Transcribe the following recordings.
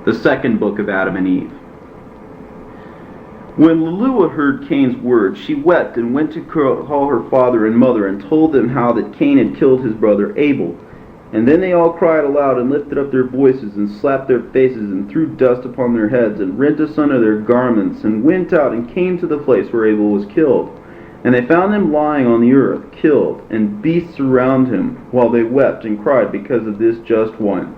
The second book of Adam and Eve. When Luluah heard Cain's words, she wept and went to call her father and mother and told them how that Cain had killed his brother Abel. And then they all cried aloud and lifted up their voices and slapped their faces and threw dust upon their heads and rent asunder their garments and went out and came to the place where Abel was killed. And they found him lying on the earth, killed, and beasts around him, while they wept and cried because of this just one.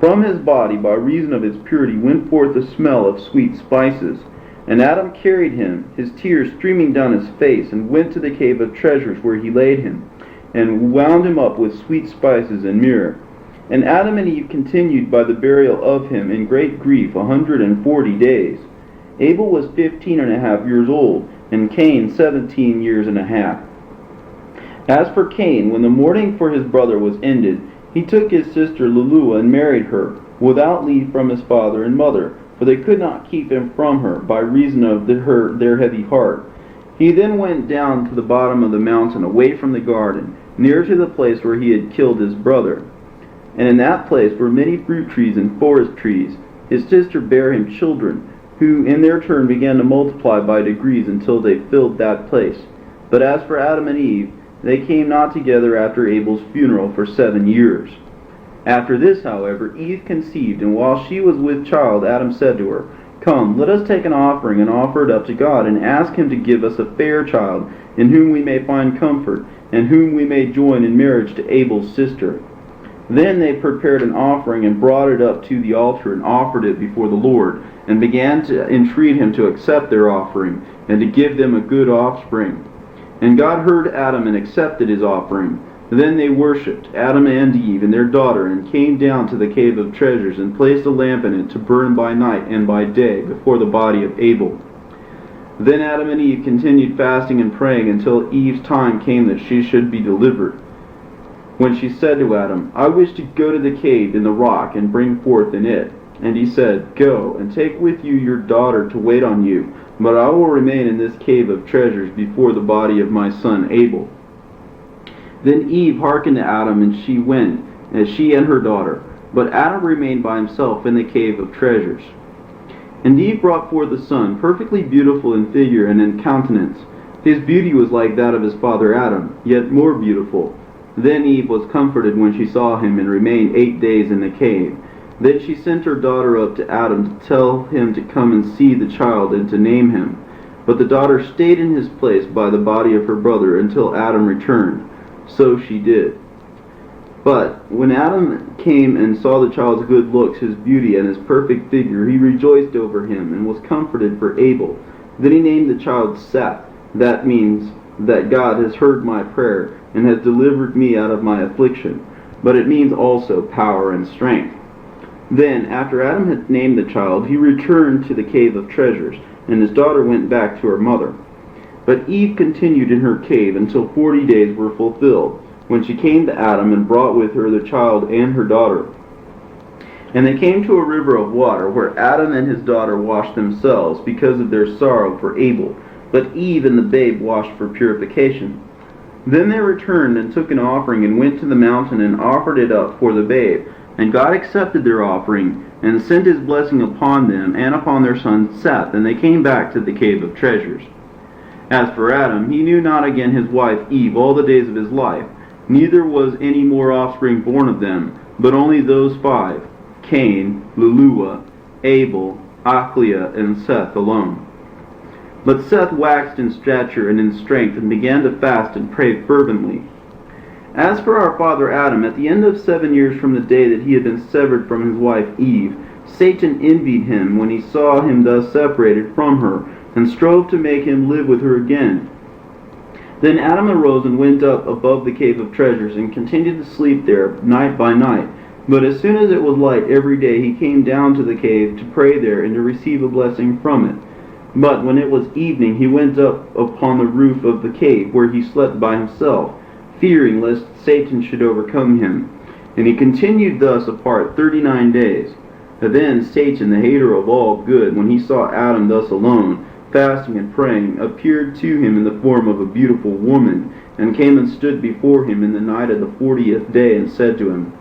From his body, by reason of its purity, went forth the smell of sweet spices. And Adam carried him, his tears streaming down his face, and went to the cave of treasures where he laid him, and wound him up with sweet spices and myrrh. And Adam and Eve continued by the burial of him in great grief 140 days. Abel was 15.5 years old, and Cain 17 years and a half. As for Cain, when the mourning for his brother was ended, he took his sister Luluah and married her, without leave from his father and mother, for they could not keep him from her, by reason of their heavy heart. He then went down to the bottom of the mountain, away from the garden, near to the place where he had killed his brother. And in that place were many fruit trees and forest trees. His sister bare him children, who in their turn began to multiply by degrees until they filled that place. But as for Adam and Eve, they came not together after Abel's funeral for 7 years. After this, however, Eve conceived, and while she was with child, Adam said to her, Come, let us take an offering and offer it up to God, and ask him to give us a fair child, in whom we may find comfort, and whom we may join in marriage to Abel's sister. Then they prepared an offering and brought it up to the altar and offered it before the Lord, and began to entreat him to accept their offering, and to give them a good offspring. And God heard Adam and accepted his offering. Then they worshipped, Adam and Eve and their daughter, and came down to the cave of treasures, and placed a lamp in it to burn by night and by day before the body of Abel. Then Adam and Eve continued fasting and praying until Eve's time came that she should be delivered. When she said to Adam, I wish to go to the cave in the rock and bring forth in it. And he said, Go, and take with you your daughter to wait on you, but I will remain in this cave of treasures before the body of my son Abel. Then Eve hearkened to Adam, and she went, as she and her daughter. But Adam remained by himself in the cave of treasures. And Eve brought forth a son, perfectly beautiful in figure and in countenance. His beauty was like that of his father Adam, yet more beautiful. Then Eve was comforted when she saw him, and remained 8 days in the cave. Then she sent her daughter up to Adam to tell him to come and see the child and to name him. But the daughter stayed in his place by the body of her brother until Adam returned. So she did. But when Adam came and saw the child's good looks, his beauty, and his perfect figure, he rejoiced over him, and was comforted for Abel. Then he named the child Seth. That means that God has heard my prayer, and has delivered me out of my affliction. But it means also power and strength. Then, after Adam had named the child, he returned to the cave of treasures, and his daughter went back to her mother. But Eve continued in her cave until 40 days were fulfilled, when she came to Adam and brought with her the child and her daughter. And they came to a river of water, where Adam and his daughter washed themselves because of their sorrow for Abel. But Eve and the babe washed for purification. Then they returned and took an offering and went to the mountain and offered it up for the babe. And God accepted their offering and sent his blessing upon them and upon their son Seth, and they came back to the cave of treasures. As for Adam, he knew not again his wife Eve all the days of his life, neither was any more offspring born of them, but only those 5, Cain, Luluah, Abel, Achliah, and Seth alone. But Seth waxed in stature and in strength, and began to fast and pray fervently. As for our father Adam, at the end of 7 years from the day that he had been severed from his wife Eve, Satan envied him when he saw him thus separated from her, and strove to make him live with her again. Then Adam arose and went up above the cave of treasures, and continued to sleep there night by night. But as soon as it was light every day, he came down to the cave to pray there and to receive a blessing from it. But when it was evening, he went up upon the roof of the cave, where he slept by himself, fearing lest Satan should overcome him. And he continued thus apart 39 days. Then Satan, the hater of all good, when he saw Adam thus alone, fasting and praying, appeared to him in the form of a beautiful woman, and came and stood before him in the night of the 40th day, and said to him,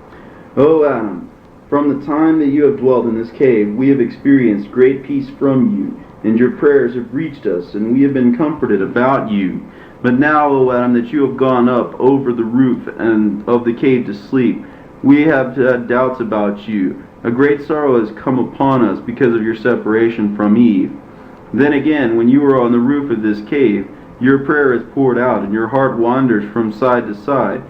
O Adam, From the time that you have dwelt in this cave, we have experienced great peace from you, and your prayers have reached us, and we have been comforted about you. But now, O Adam, that you have gone up over the roof and of the cave to sleep, we have had doubts about you. A great sorrow has come upon us because of your separation from Eve. Then again, when you were on the roof of this cave, your prayer is poured out, and your heart wanders from side to side.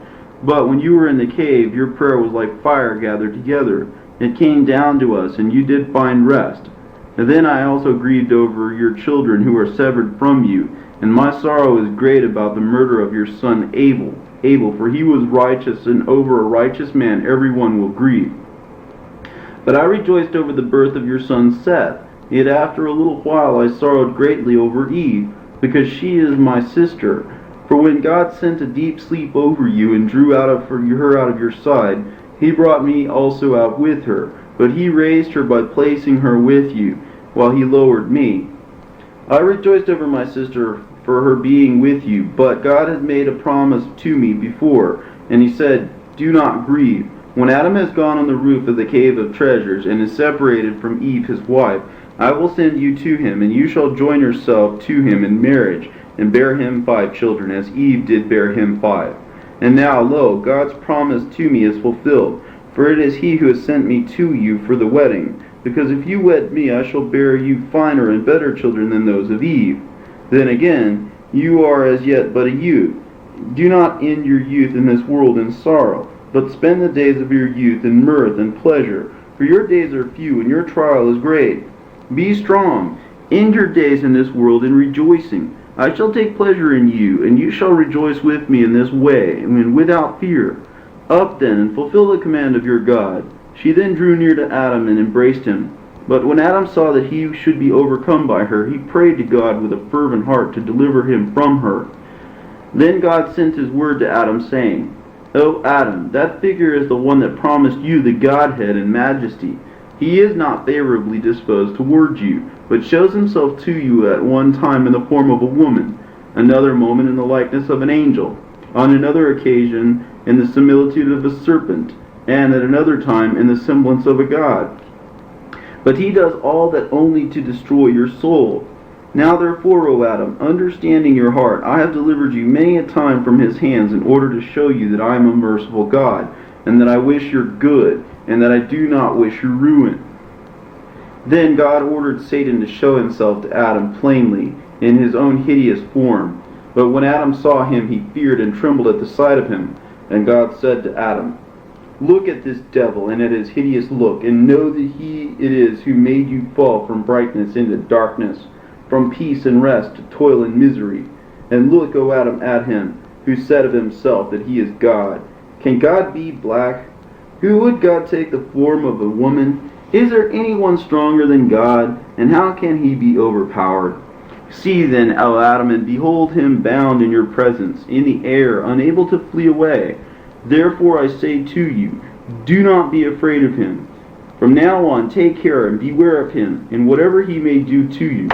But when you were in the cave, your prayer was like fire gathered together. It came down to us, and you did find rest. And then I also grieved over your children who are severed from you, and my sorrow is great about the murder of your son Abel. For he was righteous, and over a righteous man everyone will grieve. But I rejoiced over the birth of your son Seth. Yet after a little while I sorrowed greatly over Eve, because she is my sister. For when God sent a deep sleep over you and drew her out of your side, he brought me also out with her. But he raised her by placing her with you, while he lowered me. I rejoiced over my sister for her being with you, but God had made a promise to me before, and he said, do not grieve. When Adam has gone on the roof of the cave of treasures, and is separated from Eve his wife, I will send you to him, and you shall join yourself to him in marriage, and bear him 5 children, as Eve did bear him 5. And now, lo, God's promise to me is fulfilled, for it is he who has sent me to you for the wedding. Because if you wed me, I shall bear you finer and better children than those of Eve. Then again, you are as yet but a youth. Do not end your youth in this world in sorrow, but spend the days of your youth in mirth and pleasure. For your days are few, and your trial is great. Be strong, end your days in this world in rejoicing. I shall take pleasure in you, and you shall rejoice with me in this way, and without fear. Up then, and fulfill the command of your God. She then drew near to Adam and embraced him. But when Adam saw that he should be overcome by her, he prayed to God with a fervent heart to deliver him from her. Then God sent his word to Adam, saying, O Adam, that figure is the one that promised you the Godhead and majesty. He is not favorably disposed towards you, but shows himself to you at one time in the form of a woman, another moment in the likeness of an angel, on another occasion in the similitude of a serpent, and at another time in the semblance of a god. But he does all that only to destroy your soul. Now therefore, O Adam, understanding your heart, I have delivered you many a time from his hands in order to show you that I am a merciful God, and that I wish your good, and that I do not wish your ruin. Then God ordered Satan to show himself to Adam plainly, in his own hideous form. But when Adam saw him, he feared and trembled at the sight of him. And God said to Adam, Look at this devil, and at his hideous look, and know that he it is who made you fall from brightness into darkness, from peace and rest to toil and misery. And look, O Adam, at him, who said of himself that he is God. Can God be black? Who would God take the form of a woman? Is there anyone stronger than God? And how can he be overpowered? See then, O Adam, and behold him bound in your presence, in the air, unable to flee away. Therefore I say to you, do not be afraid of him. From now on take care and beware of him, in whatever he may do to you.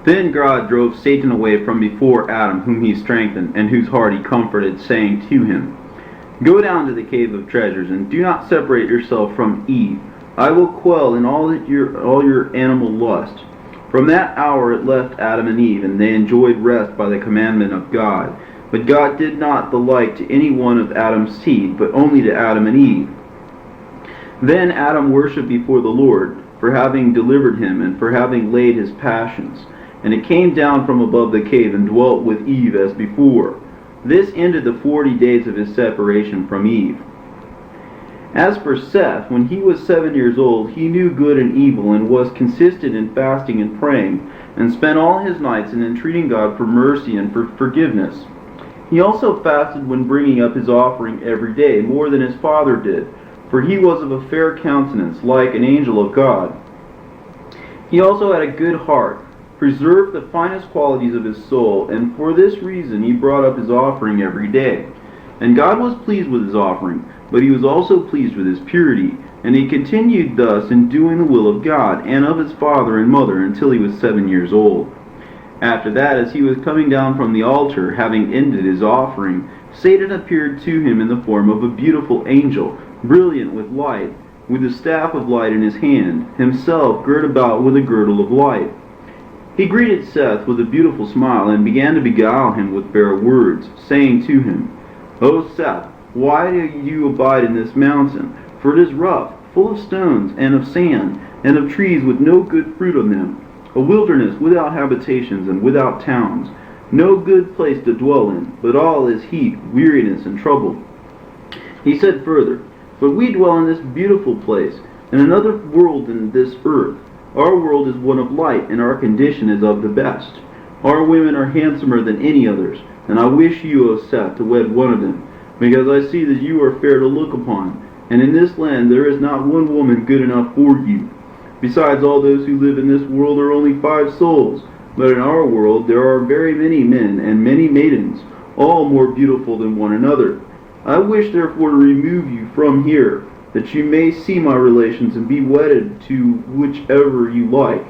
Then God drove Satan away from before Adam, whom he strengthened, and whose heart he comforted, saying to him, Go down to the cave of treasures, and do not separate yourself from Eve. I will quell in all your animal lust. From that hour it left Adam and Eve, and they enjoyed rest by the commandment of God. But God did not the like to any one of Adam's seed, but only to Adam and Eve. Then Adam worshipped before the Lord, for having delivered him, and for having laid his passions. And it came down from above the cave, and dwelt with Eve as before. This ended the 40 days of his separation from Eve. As for Seth, when he was 7 years old, he knew good and evil, and was consistent in fasting and praying, and spent all his nights in entreating God for mercy and for forgiveness. He also fasted when bringing up his offering every day, more than his father did, for he was of a fair countenance, like an angel of God. He also had a good heart, preserved the finest qualities of his soul, and for this reason he brought up his offering every day. And God was pleased with his offering, but he was also pleased with his purity, and he continued thus in doing the will of God and of his father and mother until he was 7 years old. After that, as he was coming down from the altar, having ended his offering, Satan appeared to him in the form of a beautiful angel, brilliant with light, with the staff of light in his hand, himself girt about with a girdle of light. He greeted Seth with a beautiful smile and began to beguile him with fair words, saying to him, O Seth, why do you abide in this mountain? For it is rough, full of stones, and of sand, and of trees with no good fruit on them, a wilderness without habitations and without towns, no good place to dwell in, but all is heat, weariness, and trouble. He said further, But we dwell in this beautiful place, in another world than this earth. Our world is one of light, and our condition is of the best. Our women are handsomer than any others, and I wish you, O Seth, to wed one of them, because I see that you are fair to look upon, and in this land there is not one woman good enough for you. Besides, all those who live in this world are only 5 souls, but in our world there are very many men and many maidens, all more beautiful than one another. I wish therefore to remove you from here, that you may see my relations and be wedded to whichever you like.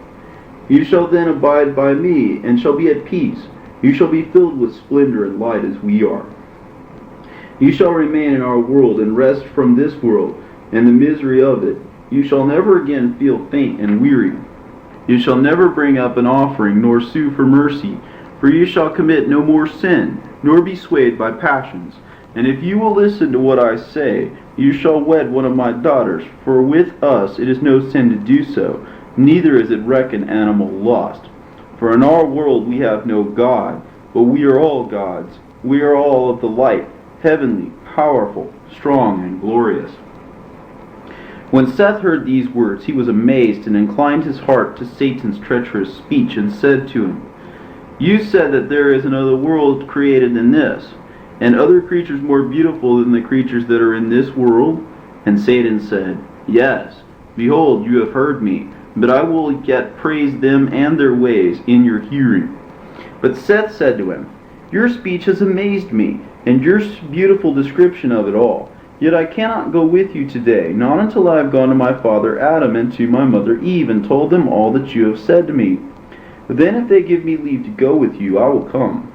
You shall then abide by me, and shall be at peace. You shall be filled with splendor and light as we are. You shall remain in our world and rest from this world and the misery of it. You shall never again feel faint and weary. You shall never bring up an offering, nor sue for mercy, for you shall commit no more sin, nor be swayed by passions. And if you will listen to what I say, you shall wed one of my daughters, for with us it is no sin to do so, neither is it reckoned animal lust. For in our world we have no God, but we are all gods. We are all of the light, heavenly, powerful, strong, and glorious. When Seth heard these words, he was amazed and inclined his heart to Satan's treacherous speech, and said to him, You said that there is another world created than this, and other creatures more beautiful than the creatures that are in this world? And Satan said, Yes, behold, you have heard me, but I will yet praise them and their ways in your hearing. But Seth said to him, Your speech has amazed me, and your beautiful description of it all. Yet I cannot go with you today, not until I have gone to my father Adam and to my mother Eve, and told them all that you have said to me. But then if they give me leave to go with you, I will come.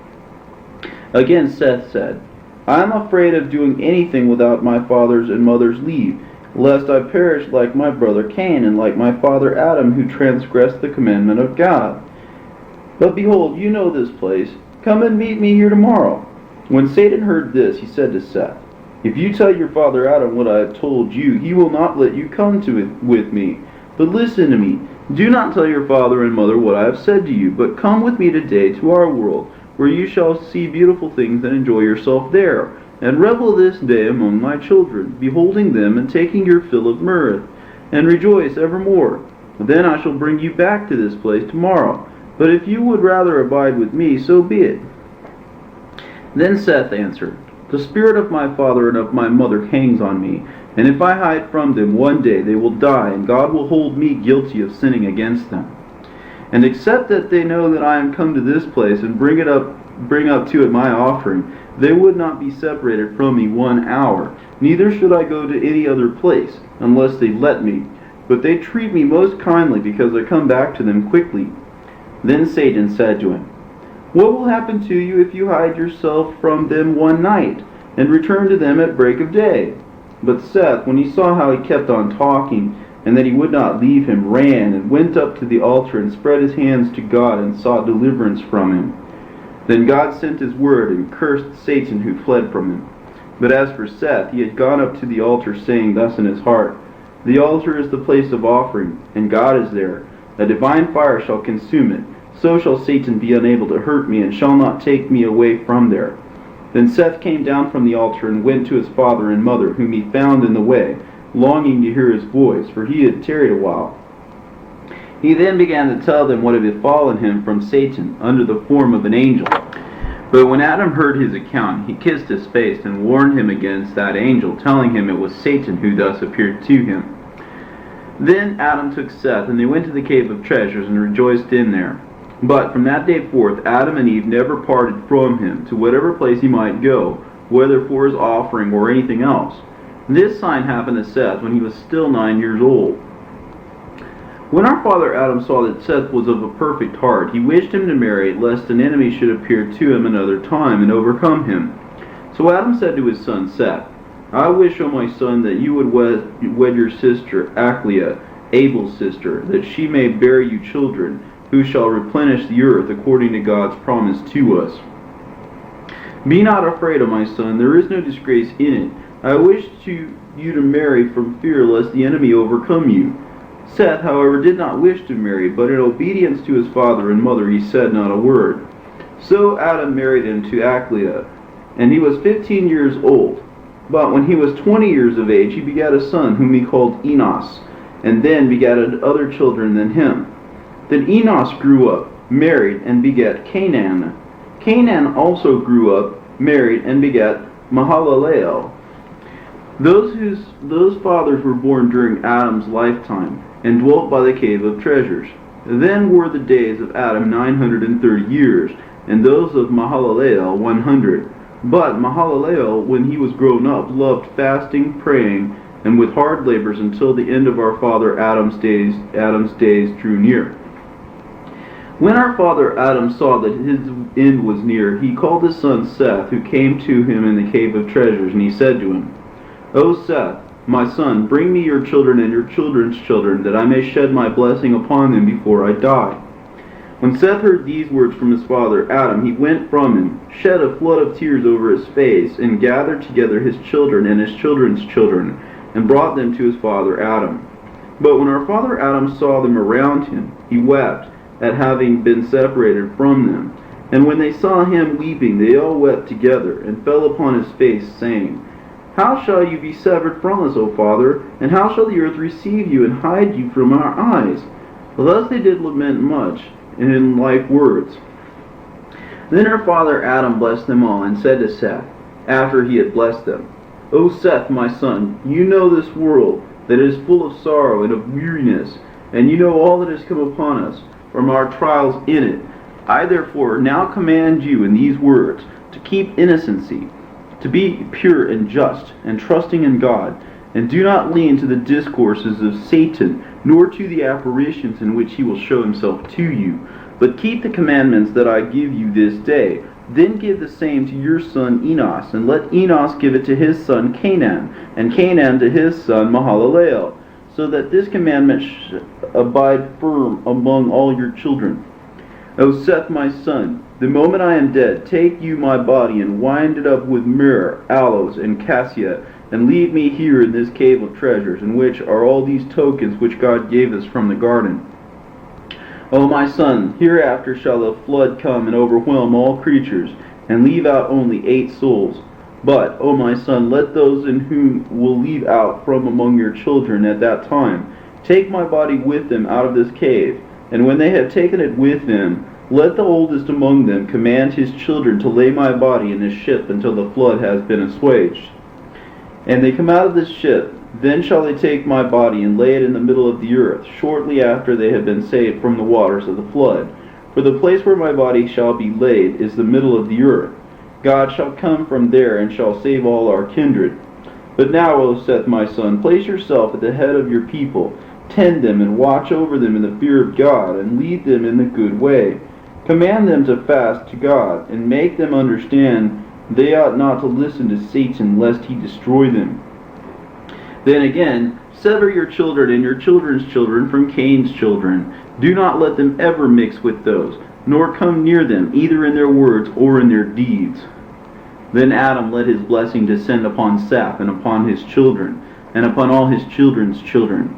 Again Seth said, I am afraid of doing anything without my father's and mother's leave, lest I perish like my brother Cain and like my father Adam, who transgressed the commandment of God. But behold, you know this place. Come and meet me here tomorrow. When Satan heard this, he said to Seth, If you tell your father Adam what I have told you, he will not let you come to it with me. But listen to me. Do not tell your father and mother what I have said to you, but come with me today to our world, where you shall see beautiful things and enjoy yourself there, and revel this day among my children, beholding them and taking your fill of mirth, and rejoice evermore. Then I shall bring you back to this place tomorrow. But if you would rather abide with me, so be it. Then Seth answered, The spirit of my father and of my mother hangs on me, and if I hide from them, one day they will die, and God will hold me guilty of sinning against them. And except that they know that I am come to this place and bring up to it my offering, they would not be separated from me 1 hour. Neither should I go to any other place, unless they let me. But they treat me most kindly, because I come back to them quickly. Then Satan said to him, What will happen to you if you hide yourself from them 1 night, and return to them at break of day? But Seth, when he saw how he kept on talking, and that he would not leave him, ran and went up to the altar and spread his hands to God and sought deliverance from him. Then God sent his word and cursed Satan, who fled from him. But as for Seth, he had gone up to the altar, saying thus in his heart, The altar is the place of offering, and God is there. A divine fire shall consume it. So shall Satan be unable to hurt me, and shall not take me away from there. Then Seth came down from the altar and went to his father and mother, whom he found in the way, longing to hear his voice, for he had tarried a while. He then began to tell them what had befallen him from Satan, under the form of an angel. But when Adam heard his account, he kissed his face and warned him against that angel, telling him it was Satan who thus appeared to him. Then Adam took Seth, and they went to the cave of treasures and rejoiced in there. But from that day forth Adam and Eve never parted from him, to whatever place he might go, whether for his offering or anything else. This sign happened to Seth when he was still 9 years old. When our father Adam saw that Seth was of a perfect heart, he wished him to marry, lest an enemy should appear to him another time and overcome him. So Adam said to his son Seth, I wish, O my son, that you would wed your sister, Achlia, Abel's sister, that she may bear you children, who shall replenish the earth according to God's promise to us. Be not afraid, O my son, there is no disgrace in it. I wish you to marry from fear lest the enemy overcome you. Seth, however, did not wish to marry, but in obedience to his father and mother he said not a word. So Adam married him to Achlia, and he was 15 years old. But when he was 20 years of age, he begat a son, whom he called Enos, and then begat other children than him. Then Enos grew up, married, and begat Canaan. Canaan also grew up, married, and begat Mahalalel. Those fathers were born during Adam's lifetime, and dwelt by the cave of treasures. Then were the days of Adam 930 years, and those of Mahalalel 100. But Mahalalel, when he was grown up, loved fasting, praying, and with hard labors until the end of our father Adam's days drew near. When our father Adam saw that his end was near, he called his son Seth, who came to him in the cave of treasures, and he said to him, O Seth, my son, bring me your children and your children's children, that I may shed my blessing upon them before I die. When Seth heard these words from his father Adam, he went from him, shed a flood of tears over his face, and gathered together his children and his children's children, and brought them to his father Adam. But when our father Adam saw them around him, he wept at having been separated from them. And when they saw him weeping, they all wept together, and fell upon his face, saying, How shall you be severed from us, O Father? And how shall the earth receive you, and hide you from our eyes? Thus they did lament much, and in like words. Then our father Adam blessed them all, and said to Seth, after he had blessed them, O Seth, my son, you know this world, that it is full of sorrow and of weariness, and you know all that has come upon us from our trials in it. I therefore now command you in these words, to keep innocency, to be pure and just, and trusting in God, and do not lean to the discourses of Satan, nor to the apparitions in which he will show himself to you, but keep the commandments that I give you this day. Then give the same to your son Enos, and let Enos give it to his son Canaan, and Canaan to his son Mahalalel, so that this commandment abide firm among all your children. O Seth, my son, the moment I am dead, take you my body, and wind it up with myrrh, aloes, and cassia, and leave me here in this cave of treasures, in which are all these tokens which God gave us from the garden. O my son, hereafter shall a flood come and overwhelm all creatures, and leave out only 8 souls. But, O my son, let those in whom will leave out from among your children at that time take my body with them out of this cave, and when they have taken it with them, let the oldest among them command his children to lay my body in a ship until the flood has been assuaged. And they come out of this ship, then shall they take my body and lay it in the middle of the earth, shortly after they have been saved from the waters of the flood. For the place where my body shall be laid is the middle of the earth. God shall come from there and shall save all our kindred. But now, O Seth, my son, place yourself at the head of your people, tend them and watch over them in the fear of God, and lead them in the good way. Command them to fast to God, and make them understand they ought not to listen to Satan, lest he destroy them. Then again, sever your children and your children's children from Cain's children. Do not let them ever mix with those, nor come near them, either in their words or in their deeds. Then Adam let his blessing descend upon Seth and upon his children, and upon all his children's children.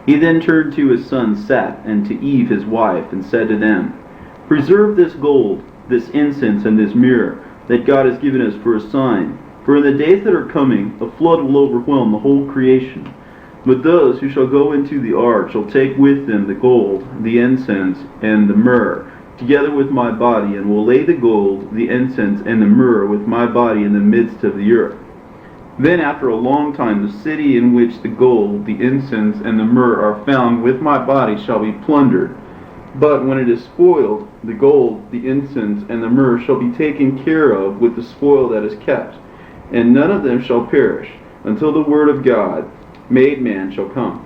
He then turned to his son Seth and to Eve his wife, and said to them, Preserve this gold, this incense, and this myrrh, that God has given us for a sign. For in the days that are coming, a flood will overwhelm the whole creation. But those who shall go into the ark shall take with them the gold, the incense, and the myrrh, together with my body, and will lay the gold, the incense, and the myrrh with my body in the midst of the earth. Then after a long time the city in which the gold, the incense, and the myrrh are found with my body shall be plundered. But when it is spoiled, the gold, the incense, and the myrrh shall be taken care of with the spoil that is kept, and none of them shall perish, until the word of God, made man, shall come.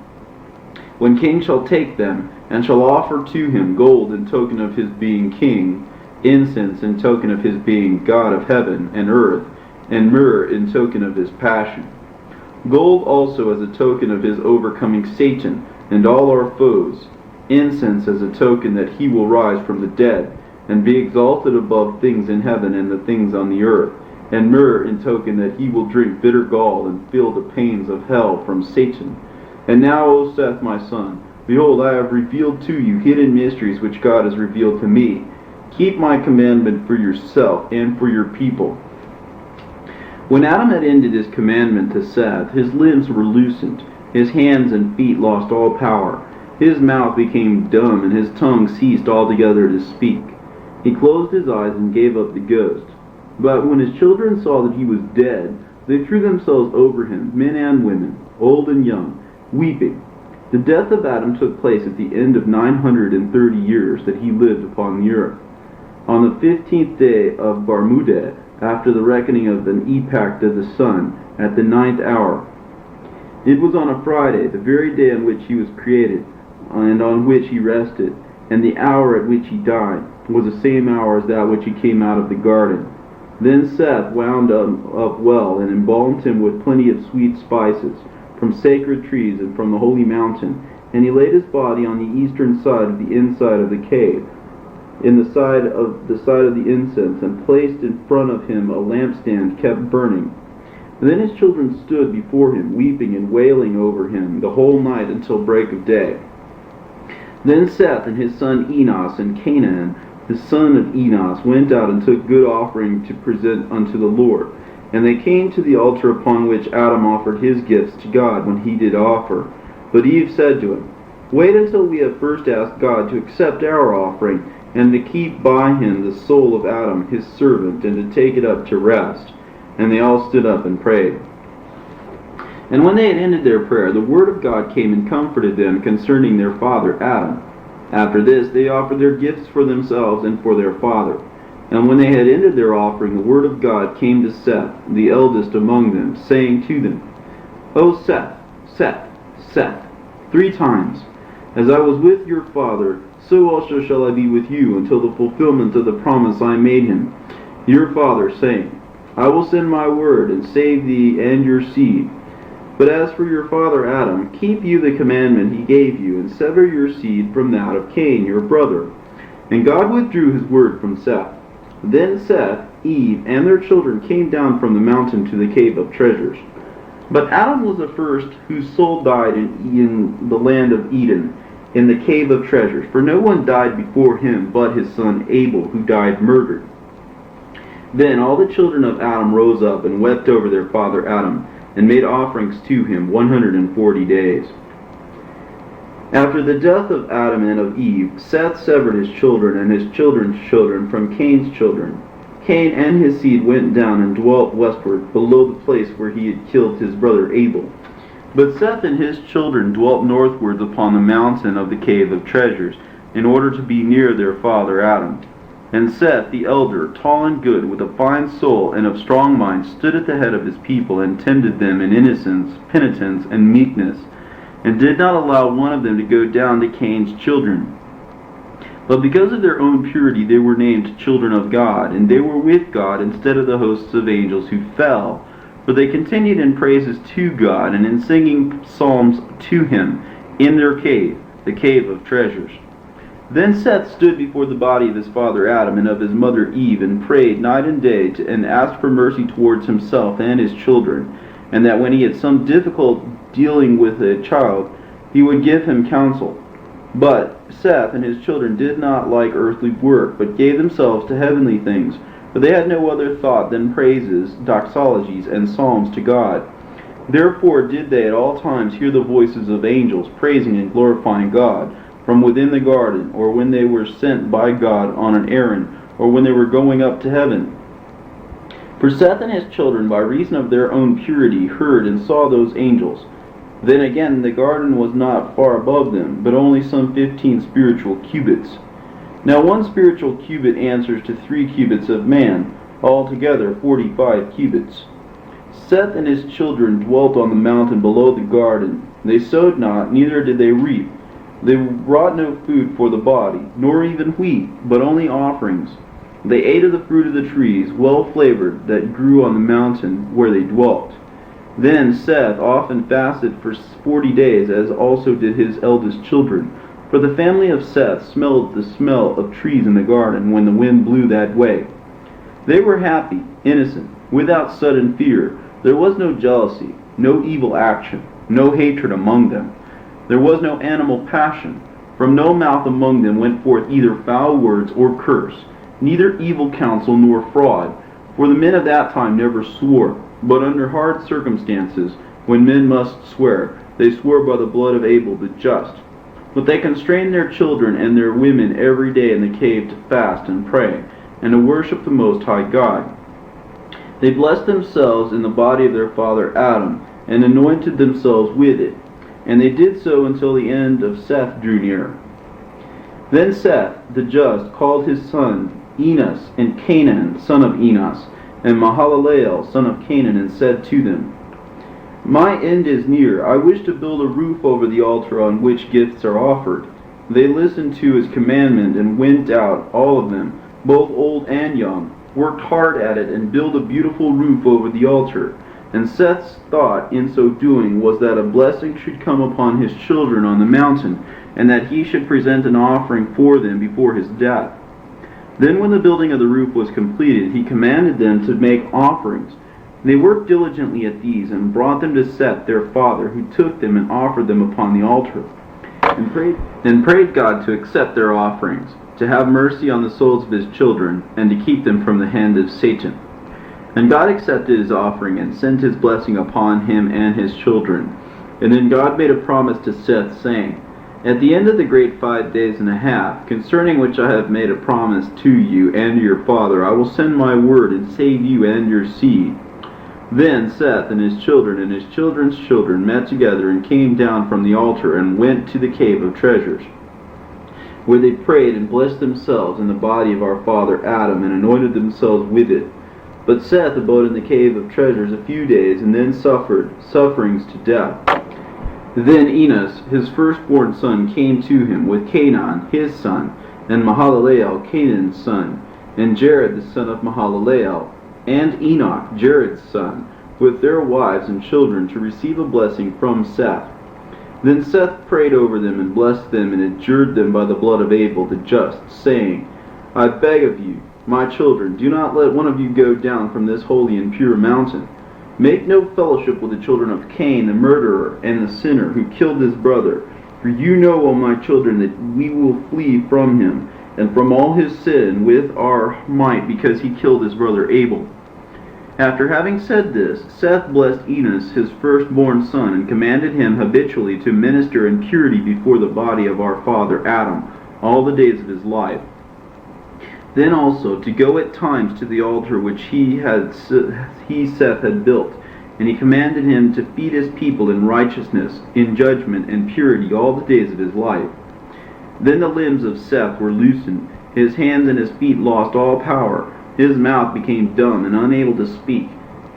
When king shall take them, and shall offer to him gold in token of his being king, incense in token of his being God of heaven and earth, and myrrh in token of his passion. Gold also as a token of his overcoming Satan and all our foes, incense as a token that he will rise from the dead, and be exalted above things in heaven and the things on the earth, and myrrh in token that he will drink bitter gall and feel the pains of hell from Satan. And now, O Seth, my son, behold, I have revealed to you hidden mysteries which God has revealed to me. Keep my commandment for yourself and for your people. When Adam had ended his commandment to Seth, his limbs were loosened, his hands and feet lost all power, his mouth became dumb, and his tongue ceased altogether to speak. He closed his eyes and gave up the ghost. But when his children saw that he was dead, they threw themselves over him, men and women, old and young, weeping. The death of Adam took place at the end of 930 years that he lived upon the earth. On the 15th day of Barmudeh, after the reckoning of an epoch of the sun, at the 9th hour. It was on a Friday, the very day on which he was created, and on which he rested, and the hour at which he died was the same hour as that which he came out of the garden. Then Seth wound up well, and embalmed him with plenty of sweet spices, from sacred trees and from the holy mountain, and he laid his body on the eastern side of the inside of the cave, in the side of the incense, and placed in front of him a lampstand kept burning. Then his children stood before him, weeping and wailing over him the whole night until break of day. Then Seth and his son Enos and Canaan, the son of Enos, went out and took good offering to present unto the Lord. And they came to the altar upon which Adam offered his gifts to God when he did offer. But Eve said to him, Wait until we have first asked God to accept our offering, and to keep by him the soul of Adam his servant, and to take it up to rest. And they all stood up and prayed. And when they had ended their prayer, the word of God came and comforted them concerning their father Adam. After this they offered their gifts for themselves and for their father. And when they had ended their offering, the word of God came to Seth, the eldest among them, saying to them, O Seth, Seth, Seth, 3 times. As I was with your father, so also shall I be with you until the fulfillment of the promise I made him, your father, saying, I will send my word and save thee and your seed. But as for your father Adam, keep you the commandment he gave you, and sever your seed from that of Cain your brother. And God withdrew his word from Seth. Then Seth, Eve, and their children came down from the mountain to the cave of treasures. But Adam was the first whose soul died in the land of Eden, in the cave of treasures. For no one died before him but his son Abel, who died murdered. Then all the children of Adam rose up and wept over their father Adam, and made offerings to him 140 days. After the death of Adam and of Eve, Seth severed his children and his children's children from Cain's children. Cain and his seed went down and dwelt westward, below the place where he had killed his brother Abel. But Seth and his children dwelt northwards upon the mountain of the cave of treasures, in order to be near their father Adam. And Seth the elder, tall and good, with a fine soul and of strong mind, stood at the head of his people, and tended them in innocence, penitence, and meekness, and did not allow one of them to go down to Cain's children. But because of their own purity they were named children of God, and they were with God instead of the hosts of angels who fell. For they continued in praises to God, and in singing psalms to him, in their cave, the cave of treasures. Then Seth stood before the body of his father Adam and of his mother Eve, and prayed night and day, and asked for mercy towards himself and his children, and that when he had some difficult dealing with a child, he would give him counsel. But Seth and his children did not like earthly work, but gave themselves to heavenly things, for they had no other thought than praises, doxologies, and psalms to God. Therefore did they at all times hear the voices of angels praising and glorifying God, from within the garden, or when they were sent by God on an errand, or when they were going up to heaven. For Seth and his children, by reason of their own purity, heard and saw those angels. Then again the garden was not far above them, but only some 15 spiritual cubits. Now 1 spiritual cubit answers to 3 cubits of man, altogether 45 cubits. Seth and his children dwelt on the mountain below the garden. They sowed not, neither did they reap. They brought no food for the body, nor even wheat, but only offerings. They ate of the fruit of the trees, well flavored, that grew on the mountain where they dwelt. Then Seth often fasted for 40 days, as also did his eldest children. For the family of Seth smelled the smell of trees in the garden when the wind blew that way. They were happy, innocent, without sudden fear. There was no jealousy, no evil action, no hatred among them. There was no animal passion. From no mouth among them went forth either foul words or curse, neither evil counsel nor fraud. For the men of that time never swore, but under hard circumstances, when men must swear, they swore by the blood of Abel the just. But they constrained their children and their women every day in the cave to fast and pray, and to worship the Most High God. They blessed themselves in the body of their father Adam, and anointed themselves with it. And they did so until the end of Seth drew near. Then Seth, the just, called his son Enos, and Canaan, son of Enos, and Mahalalel, son of Canaan, and said to them, My end is near. I wish to build a roof over the altar on which gifts are offered. They listened to his commandment and went out, all of them, both old and young, worked hard at it, and built a beautiful roof over the altar. And Seth's thought in so doing was that a blessing should come upon his children on the mountain, and that he should present an offering for them before his death. Then when the building of the roof was completed, he commanded them to make offerings. They worked diligently at these, and brought them to Seth their father, who took them and offered them upon the altar, and prayed God to accept their offerings, to have mercy on the souls of his children, and to keep them from the hand of Satan. And God accepted his offering, and sent his blessing upon him and his children. And then God made a promise to Seth, saying, At the end of the great 5 days and a half, concerning which I have made a promise to you and to your father, I will send my word, and save you and your seed. Then Seth and his children and his children's children met together, and came down from the altar, and went to the cave of treasures, where they prayed and blessed themselves in the body of our father Adam, and anointed themselves with it. But Seth abode in the cave of treasures a few days, and then suffered sufferings to death. Then Enos, his firstborn son, came to him, with Canaan his son, and Mahalalel Canaan's son, and Jared the son of Mahalalel, and Enoch Jared's son, with their wives and children, to receive a blessing from Seth. Then Seth prayed over them, and blessed them, and adjured them by the blood of Abel the just, saying, I beg of you, my children, do not let one of you go down from this holy and pure mountain. Make no fellowship with the children of Cain, the murderer, and the sinner, who killed his brother. For you know, O my children, that we will flee from him, and from all his sin with our might, because he killed his brother Abel. After having said this, Seth blessed Enos, his firstborn son, and commanded him habitually to minister in purity before the body of our father Adam all the days of his life. Then also to go at times to the altar which Seth had built, and he commanded him to feed his people in righteousness, in judgment, and purity all the days of his life. Then the limbs of Seth were loosened, his hands and his feet lost all power, his mouth became dumb and unable to speak,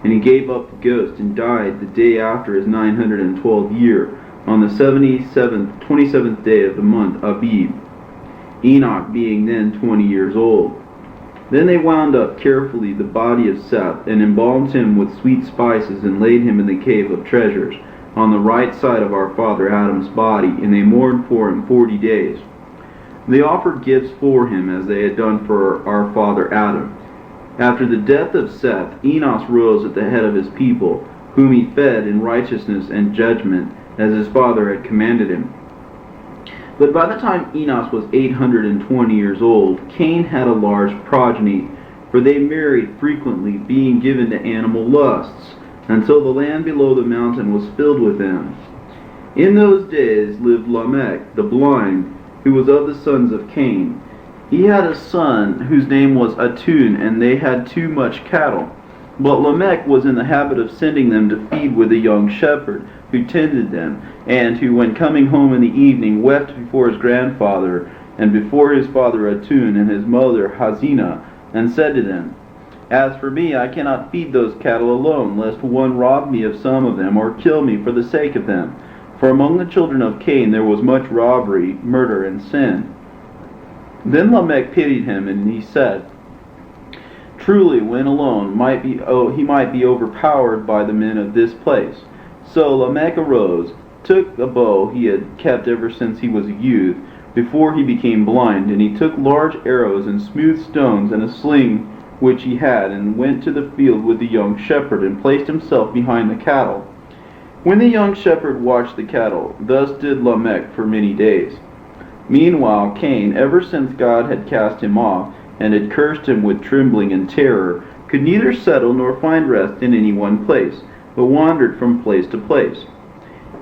and he gave up the ghost and died the day after his 912th year, on the 27th day of the month Abib, Enoch being then 20 years old. Then they wound up carefully the body of Seth, and embalmed him with sweet spices, and laid him in the cave of treasures, on the right side of our father Adam's body, and they mourned for him 40 days. They offered gifts for him, as they had done for our father Adam. After the death of Seth, Enos rose at the head of his people, whom he fed in righteousness and judgment, as his father had commanded him. But by the time Enos was 820 years old, Cain had a large progeny, for they married frequently, being given to animal lusts, until the land below the mountain was filled with them. In those days lived Lamech the blind, who was of the sons of Cain. He had a son whose name was Atun, and they had too much cattle. But Lamech was in the habit of sending them to feed with a young shepherd, who tended them, and who, when coming home in the evening, wept before his grandfather, and before his father Atun and his mother Hazina, and said to them, As for me, I cannot feed those cattle alone, lest one rob me of some of them, or kill me for the sake of them. For among the children of Cain there was much robbery, murder, and sin. Then Lamech pitied him, and he said, Truly, when alone, he might be overpowered by the men of this place. So Lamech arose, took a bow he had kept ever since he was a youth, before he became blind, and he took large arrows and smooth stones and a sling which he had, and went to the field with the young shepherd, and placed himself behind the cattle. When the young shepherd watched the cattle, thus did Lamech for many days. Meanwhile Cain, ever since God had cast him off, and had cursed him with trembling and terror, could neither settle nor find rest in any one place, but wandered from place to place.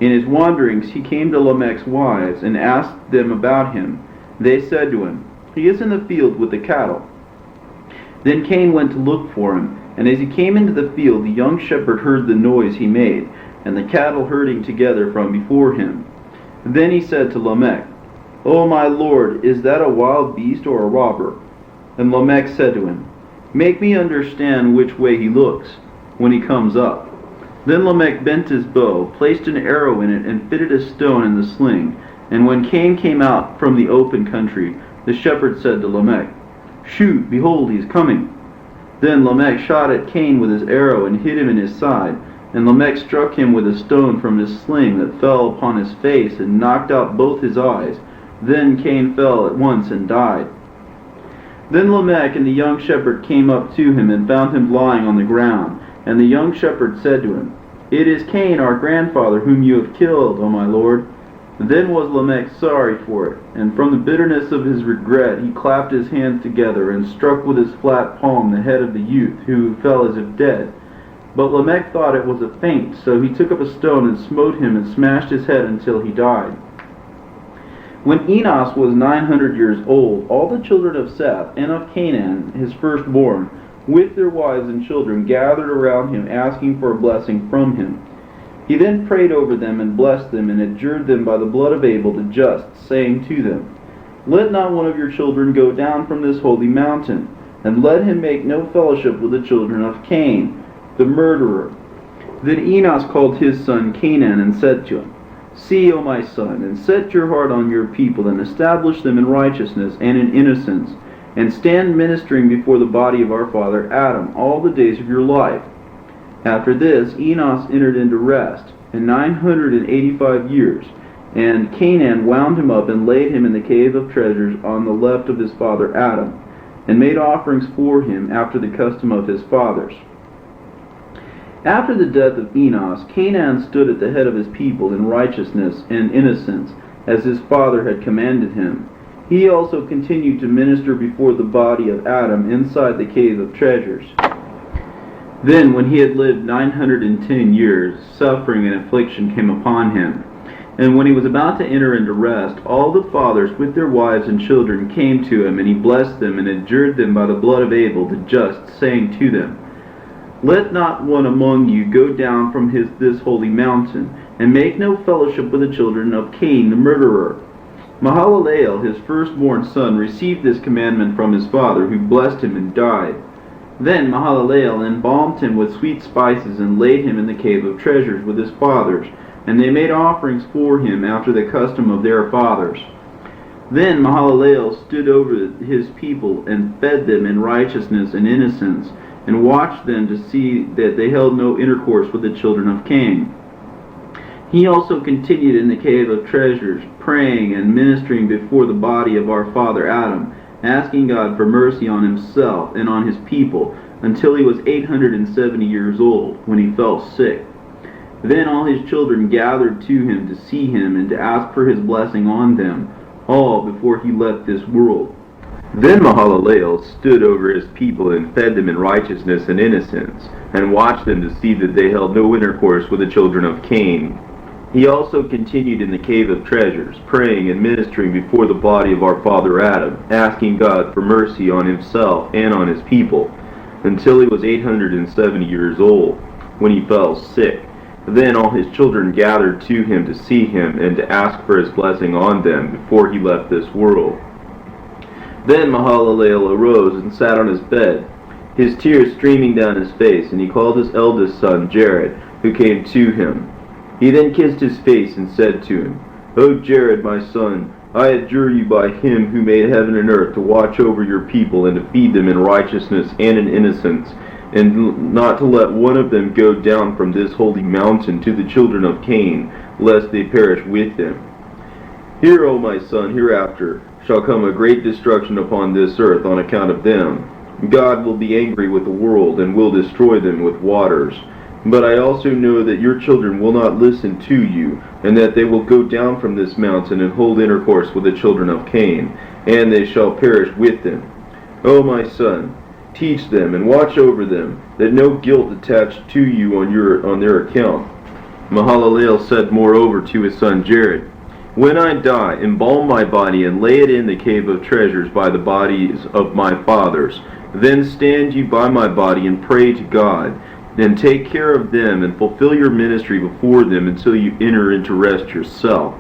In his wanderings he came to Lamech's wives, and asked them about him. They said to him, "He is in the field with the cattle." Then Cain went to look for him, and as he came into the field, the young shepherd heard the noise he made, and the cattle herding together from before him. Then he said to Lamech, "O my lord, is that a wild beast or a robber?" And Lamech said to him, "Make me understand which way he looks when he comes up." Then Lamech bent his bow, placed an arrow in it, and fitted a stone in the sling. And when Cain came out from the open country, the shepherd said to Lamech, "Shoot, behold, he is coming." Then Lamech shot at Cain with his arrow, and hit him in his side. And Lamech struck him with a stone from his sling that fell upon his face, and knocked out both his eyes. Then Cain fell at once and died. Then Lamech and the young shepherd came up to him, and found him lying on the ground. And the young shepherd said to him, "It is Cain, our grandfather, whom you have killed, O my lord." Then was Lamech sorry for it, and from the bitterness of his regret he clapped his hands together, and struck with his flat palm the head of the youth, who fell as if dead. But Lamech thought it was a feint, so he took up a stone and smote him, and smashed his head until he died. When Enos was 900 years old, all the children of Seth and of Canaan, his firstborn, with their wives and children, gathered around him, asking for a blessing from him. He then prayed over them and blessed them, and adjured them by the blood of Abel the just, saying to them, "Let not one of your children go down from this holy mountain, and let him make no fellowship with the children of Cain, the murderer." Then Enos called his son Canaan, and said to him, "See, O my son, and set your heart on your people, and establish them in righteousness and in innocence, and stand ministering before the body of our father Adam all the days of your life." After this Enos entered into rest, 985 years, and Canaan wound him up and laid him in the cave of treasures on the left of his father Adam, and made offerings for him after the custom of his fathers. After the death of Enos, Canaan stood at the head of his people in righteousness and innocence, as his father had commanded him. He also continued to minister before the body of Adam inside the cave of treasures. Then, when he had lived 910 years, suffering and affliction came upon him. And when he was about to enter into rest, all the fathers with their wives and children came to him, and he blessed them, and adjured them by the blood of Abel the just, saying to them, "Let not one among you go down from this holy mountain, and make no fellowship with the children of Cain the murderer." Mahalalel, his firstborn son, received this commandment from his father, who blessed him and died. Then Mahalalel embalmed him with sweet spices, and laid him in the cave of treasures with his fathers, and they made offerings for him after the custom of their fathers. Then Mahalalel stood over his people, and fed them in righteousness and innocence, and watched them to see that they held no intercourse with the children of Cain. He also continued in the cave of treasures, praying and ministering before the body of our father Adam, asking God for mercy on himself and on his people, until he was 870 years old, when he fell sick. Then all his children gathered to him to see him and to ask for his blessing on them, all before he left this world. Then Mahalalel stood over his people, and fed them in righteousness and innocence, and watched them to see that they held no intercourse with the children of Cain. He also continued in the cave of treasures, praying and ministering before the body of our father Adam, asking God for mercy on himself and on his people, until he was 870 years old, when he fell sick. Then all his children gathered to him to see him, and to ask for his blessing on them before he left this world. Then Mahalalel arose and sat on his bed, his tears streaming down his face, and he called his eldest son Jared, who came to him. He then kissed his face and said to him, "O Jared, my son, I adjure you by him who made heaven and earth to watch over your people and to feed them in righteousness and in innocence, and not to let one of them go down from this holy mountain to the children of Cain, lest they perish with him. Hear, O my son, hereafter shall come a great destruction upon this earth on account of them. God will be angry with the world, and will destroy them with waters. But I also know that your children will not listen to you, and that they will go down from this mountain and hold intercourse with the children of Cain, and they shall perish with them. O my son, teach them and watch over them, that no guilt attach to you on their account. Mahalalel said moreover to his son Jared, When I die, embalm my body and lay it in the cave of treasures by the bodies of my fathers. Then stand you by my body and pray to God, and take care of them and fulfill your ministry before them until you enter into rest yourself.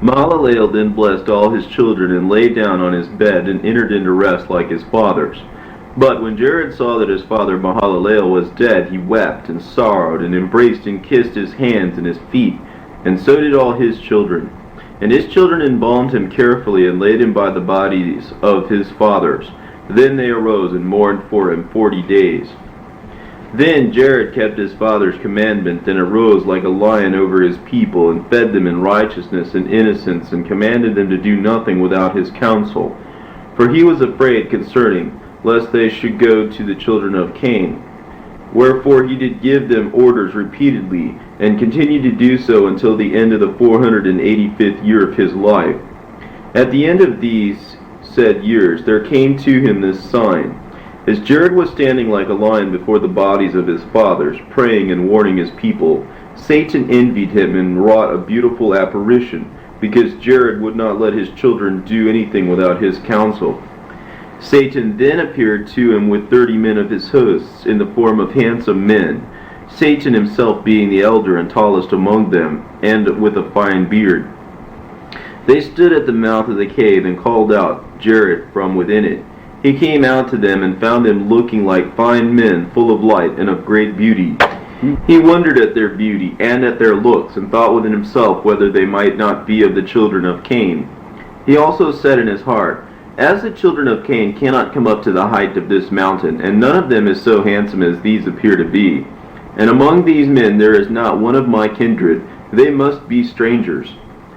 Mahalalel then blessed all his children and lay down on his bed and entered into rest like his fathers. But when Jared saw that his father Mahalalel was dead, he wept and sorrowed and embraced and kissed his hands and his feet, and so did all his children. And his children embalmed him carefully and laid him by the bodies of his fathers. Then they arose and mourned for him 40 days. Then Jared kept his father's commandment, and arose like a lion over his people, and fed them in righteousness and innocence, and commanded them to do nothing without his counsel. For he was afraid concerning, lest they should go to the children of Cain. Wherefore he did give them orders repeatedly, and continued to do so until the end of the 485th year of his life. At the end of these said years there came to him this sign. As Jared was standing like a lion before the bodies of his fathers, praying and warning his people, Satan envied him and wrought a beautiful apparition, because Jared would not let his children do anything without his counsel. Satan then appeared to him with 30 men of his hosts, in the form of handsome men, Satan himself being the elder and tallest among them, and with a fine beard. They stood at the mouth of the cave and called out Jared from within it. He came out to them and found them looking like fine men, full of light and of great beauty. He wondered at their beauty and at their looks, and thought within himself whether they might not be of the children of Cain. He also said in his heart, As the children of Cain cannot come up to the height of this mountain, and none of them is so handsome as these appear to be, and among these men there is not one of my kindred, they must be strangers.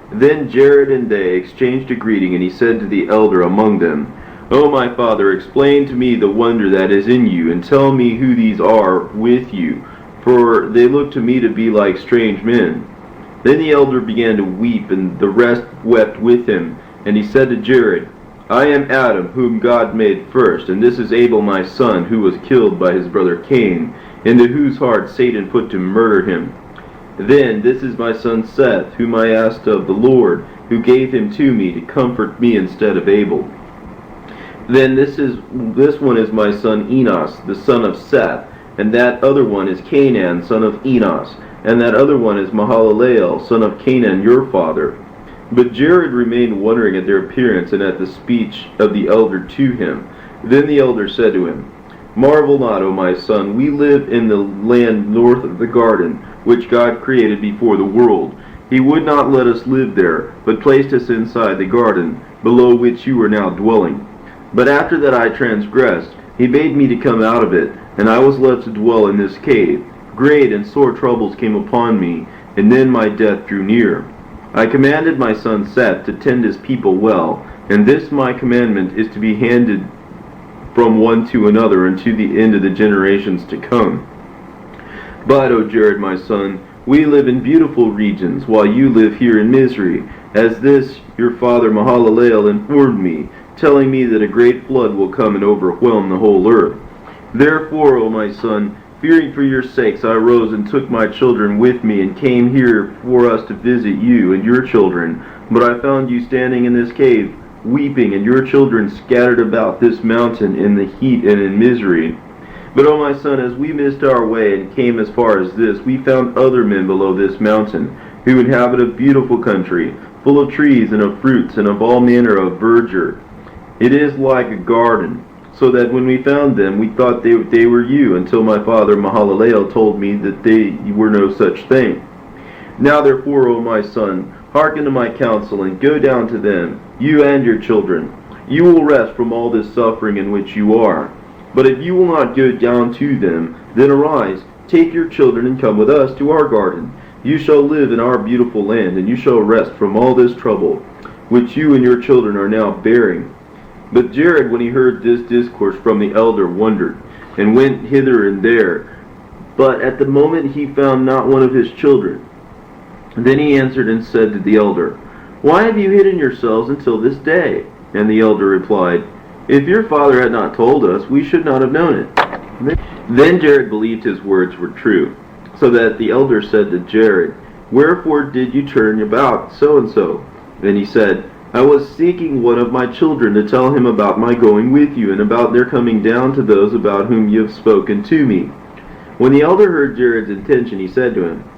Then Jared and they exchanged a greeting, and he said to the elder among them, O my father, explain to me the wonder that is in you, and tell me who these are with you, for they look to me to be like strange men. Then the elder began to weep, and the rest wept with him. And he said to Jared, I am Adam, whom God made first, and this is Abel my son, who was killed by his brother Cain, into whose heart Satan put to murder him. Then this is my son Seth, whom I asked of the Lord, who gave him to me to comfort me instead of Abel. Then this one is my son Enos, the son of Seth, and that other one is Canaan, son of Enos, and that other one is Mahalalel, son of Canaan, your father. But Jared remained wondering at their appearance and at the speech of the elder to him. Then the elder said to him, Marvel not, O my son, we live in the land north of the garden, which God created before the world. He would not let us live there, but placed us inside the garden, below which you are now dwelling. But after that I transgressed, he bade me to come out of it, and I was left to dwell in this cave. Great and sore troubles came upon me, and then my death drew near. I commanded my son Seth to tend his people well, and this my commandment is to be handed from one to another unto the end of the generations to come. But, O Jared my son, we live in beautiful regions, while you live here in misery, as this your father Mahalalel informed me, telling me that a great flood will come and overwhelm the whole earth. Therefore, O my son, fearing for your sakes, I arose and took my children with me, and came here for us to visit you and your children. But I found you standing in this cave, weeping, and your children scattered about this mountain in the heat and in misery. But, O my son, as we missed our way and came as far as this, we found other men below this mountain, who inhabit a beautiful country, full of trees and of fruits and of all manner of verdure. It is like a garden, so that when we found them, we thought they were you, until my father Mahalalel told me that they were no such thing. Now therefore, O my son, Hearken to my counsel, and go down to them, you and your children. You will rest from all this suffering in which you are. But if you will not go down to them, then arise, take your children, and come with us to our garden. You shall live in our beautiful land, and you shall rest from all this trouble, which you and your children are now bearing. But Jared, when he heard this discourse from the elder, wondered, and went hither and there. But at the moment he found not one of his children. Then he answered and said to the elder, Why have you hidden yourselves until this day? And the elder replied, If your father had not told us, we should not have known it. Then Jared believed his words were true, so that the elder said to Jared, Wherefore did you turn about so-and-so? Then he said, I was seeking one of my children to tell him about my going with you, and about their coming down to those about whom you have spoken to me. When the elder heard Jared's intention, he said to him,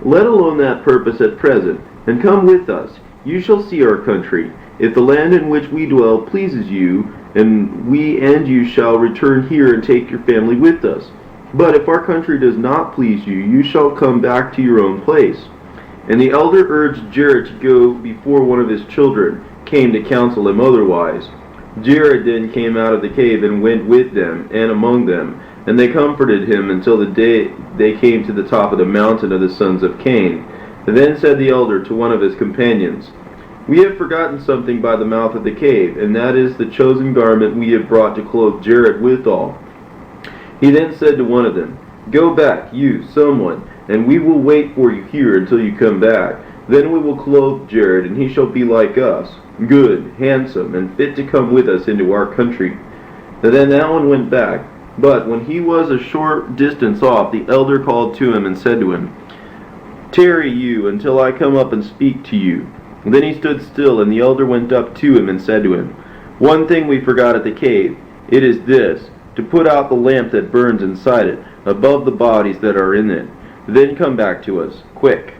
Let alone that purpose at present, and come with us. You shall see our country. If the land in which we dwell pleases you, and we and you shall return here and take your family with us. But if our country does not please you, you shall come back to your own place. And the elder urged Jared to go before one of his children came to counsel him otherwise. Jared then came out of the cave and went with them and among them, and they comforted him until the day they came to the top of the mountain of the sons of Cain. Then said the elder to one of his companions, We have forgotten something by the mouth of the cave, and that is the chosen garment we have brought to clothe Jared withal. He then said to one of them, Go back, you, someone, and we will wait for you here until you come back. Then we will clothe Jared, and he shall be like us, good, handsome, and fit to come with us into our country. Then that one went back. But when he was a short distance off, the elder called to him and said to him, Tarry you until I come up and speak to you. Then he stood still, and the elder went up to him and said to him, One thing we forgot at the cave. It is this, to put out the lamp that burns inside it, above the bodies that are in it. Then come back to us, quick.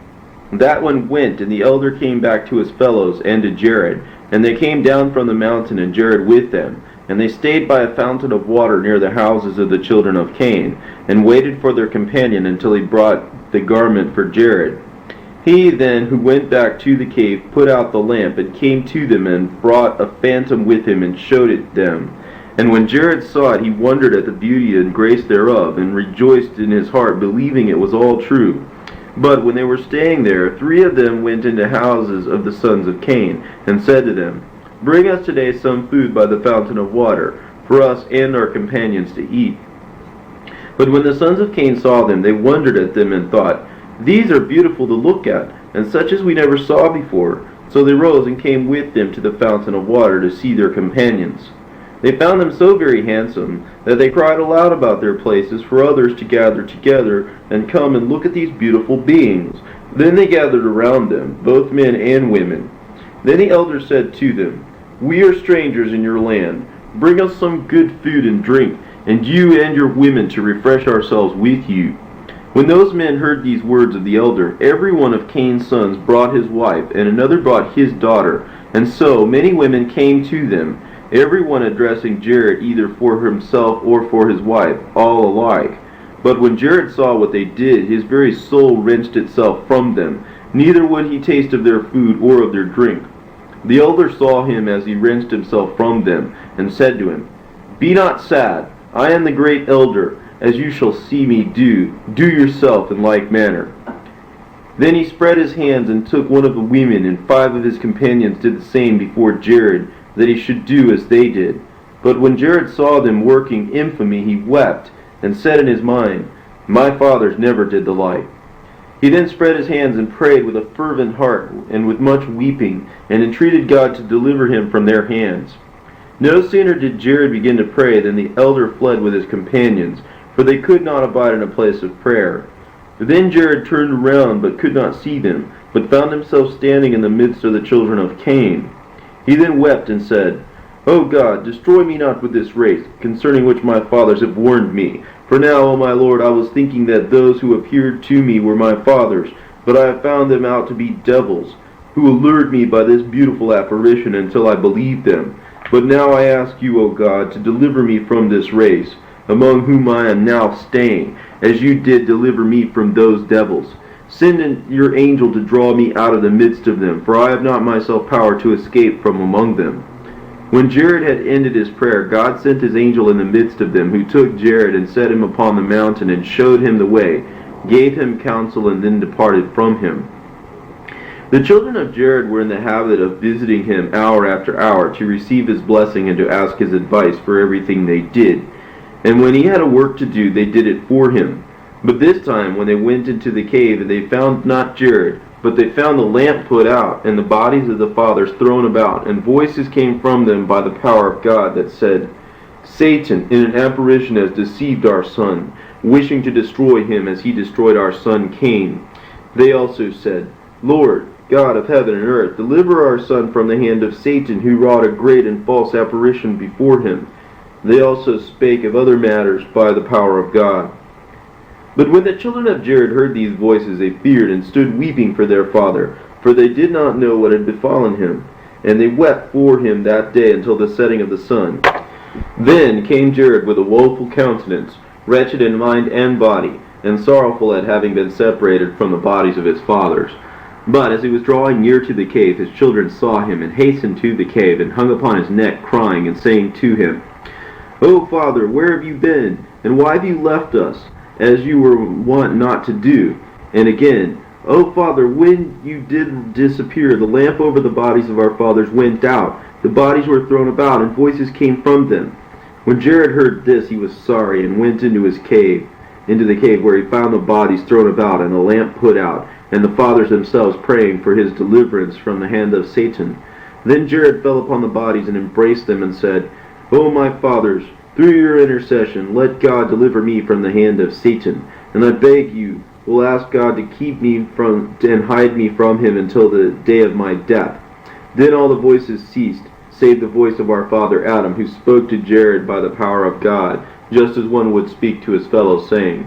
That one went, and the elder came back to his fellows and to Jared. And they came down from the mountain, and Jared with them. And they stayed by a fountain of water near the houses of the children of Cain, and waited for their companion until he brought the garment for Jared. He then, who went back to the cave, put out the lamp, and came to them, and brought a phantom with him, and showed it them. And when Jared saw it, he wondered at the beauty and grace thereof, and rejoiced in his heart, believing it was all true. But when they were staying there, 3 of them went into houses of the sons of Cain, and said to them, Bring us today some food by the fountain of water, for us and our companions to eat. But when the sons of Cain saw them, they wondered at them, and thought, These are beautiful to look at, and such as we never saw before. So they rose and came with them to the fountain of water to see their companions. They found them so very handsome that they cried aloud about their places for others to gather together and come and look at these beautiful beings. Then they gathered around them, both men and women. Then the elder said to them, We are strangers in your land. Bring us some good food and drink, and you and your women to refresh ourselves with you. When those men heard these words of the elder, every one of Cain's sons brought his wife, and another brought his daughter. And so many women came to them, every one addressing Jared either for himself or for his wife, all alike. But when Jared saw what they did, his very soul wrenched itself from them. Neither would he taste of their food or of their drink. The elder saw him as he wrenched himself from them, and said to him, Be not sad, I am the great elder, as you shall see me do. Do yourself in like manner. Then he spread his hands and took one of the women, and 5 of his companions did the same before Jared, that he should do as they did. But when Jared saw them working infamy, he wept, and said in his mind, My fathers never did the like. He then spread his hands and prayed with a fervent heart and with much weeping, and entreated God to deliver him from their hands. No sooner did Jared begin to pray than the elder fled with his companions, for they could not abide in a place of prayer. Then Jared turned around, but could not see them, but found himself standing in the midst of the children of Cain. He then wept and said, O God, destroy me not with this race, concerning which my fathers have warned me. For now, O my Lord, I was thinking that those who appeared to me were my fathers, but I have found them out to be devils, who allured me by this beautiful apparition until I believed them. But now I ask you, O God, to deliver me from this race, among whom I am now staying, as you did deliver me from those devils. Send in your angel to draw me out of the midst of them, for I have not myself power to escape from among them." When Jared had ended his prayer, God sent his angel in the midst of them, who took Jared and set him upon the mountain and showed him the way, gave him counsel, and then departed from him. The children of Jared were in the habit of visiting him hour after hour to receive his blessing and to ask his advice for everything they did. And when he had a work to do, they did it for him. But this time, when they went into the cave, they found not Jared, but they found the lamp put out, and the bodies of the fathers thrown about, and voices came from them by the power of God that said, "Satan, in an apparition, has deceived our son, wishing to destroy him as he destroyed our son Cain." They also said, "Lord, God of heaven and earth, deliver our son from the hand of Satan, who wrought a great and false apparition before him." They also spake of other matters by the power of God. But when the children of Jared heard these voices, they feared and stood weeping for their father, for they did not know what had befallen him. And they wept for him that day until the setting of the sun. Then came Jared with a woeful countenance, wretched in mind and body, and sorrowful at having been separated from the bodies of his fathers. But as he was drawing near to the cave, his children saw him, and hastened to the cave, and hung upon his neck, crying, and saying to him, "O Father, where have you been? And why have you left us, as you were wont not to do?" And again, "O Father, when you did disappear, the lamp over the bodies of our fathers went out. The bodies were thrown about, and voices came from them." When Jared heard this, he was sorry, and went into the cave, where he found the bodies thrown about, and the lamp put out, and the fathers themselves praying for his deliverance from the hand of Satan. Then Jared fell upon the bodies and embraced them, and said, "O my fathers, through your intercession, let God deliver me from the hand of Satan. And I beg you, will ask God to keep me from and hide me from him until the day of my death." Then all the voices ceased, save the voice of our father Adam, who spoke to Jared by the power of God, just as one would speak to his fellow, saying,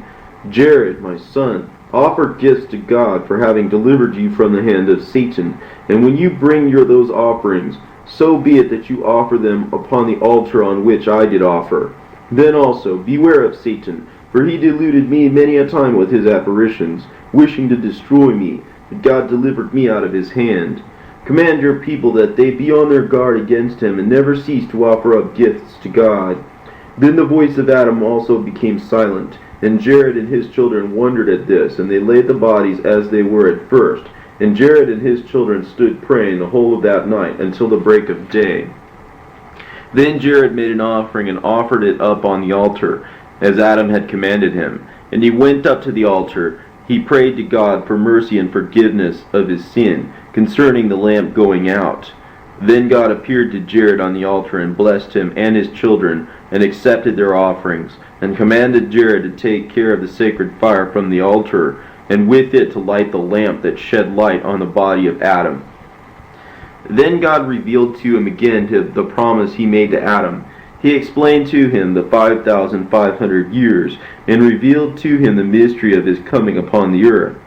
"Jared, my son, offer gifts to God for having delivered you from the hand of Satan. And when you bring those offerings, so be it that you offer them upon the altar on which I did offer. Then also beware of Satan, for he deluded me many a time with his apparitions, wishing to destroy me, but God delivered me out of his hand. Command your people that they be on their guard against him, and never cease to offer up gifts to God." Then the voice of Adam also became silent, and Jared and his children wondered at this, and they laid the bodies as they were at first. And Jared and his children stood praying the whole of that night until the break of day. Then Jared made an offering and offered it up on the altar, as Adam had commanded him. And he went up to the altar. He prayed to God for mercy and forgiveness of his sin, concerning the lamp going out. Then God appeared to Jared on the altar and blessed him and his children, and accepted their offerings, and commanded Jared to take care of the sacred fire from the altar, and with it to light the lamp that shed light on the body of Adam. Then God revealed to him again the promise he made to Adam. He explained to him the 5,500 years, and revealed to him the mystery of his coming upon the earth.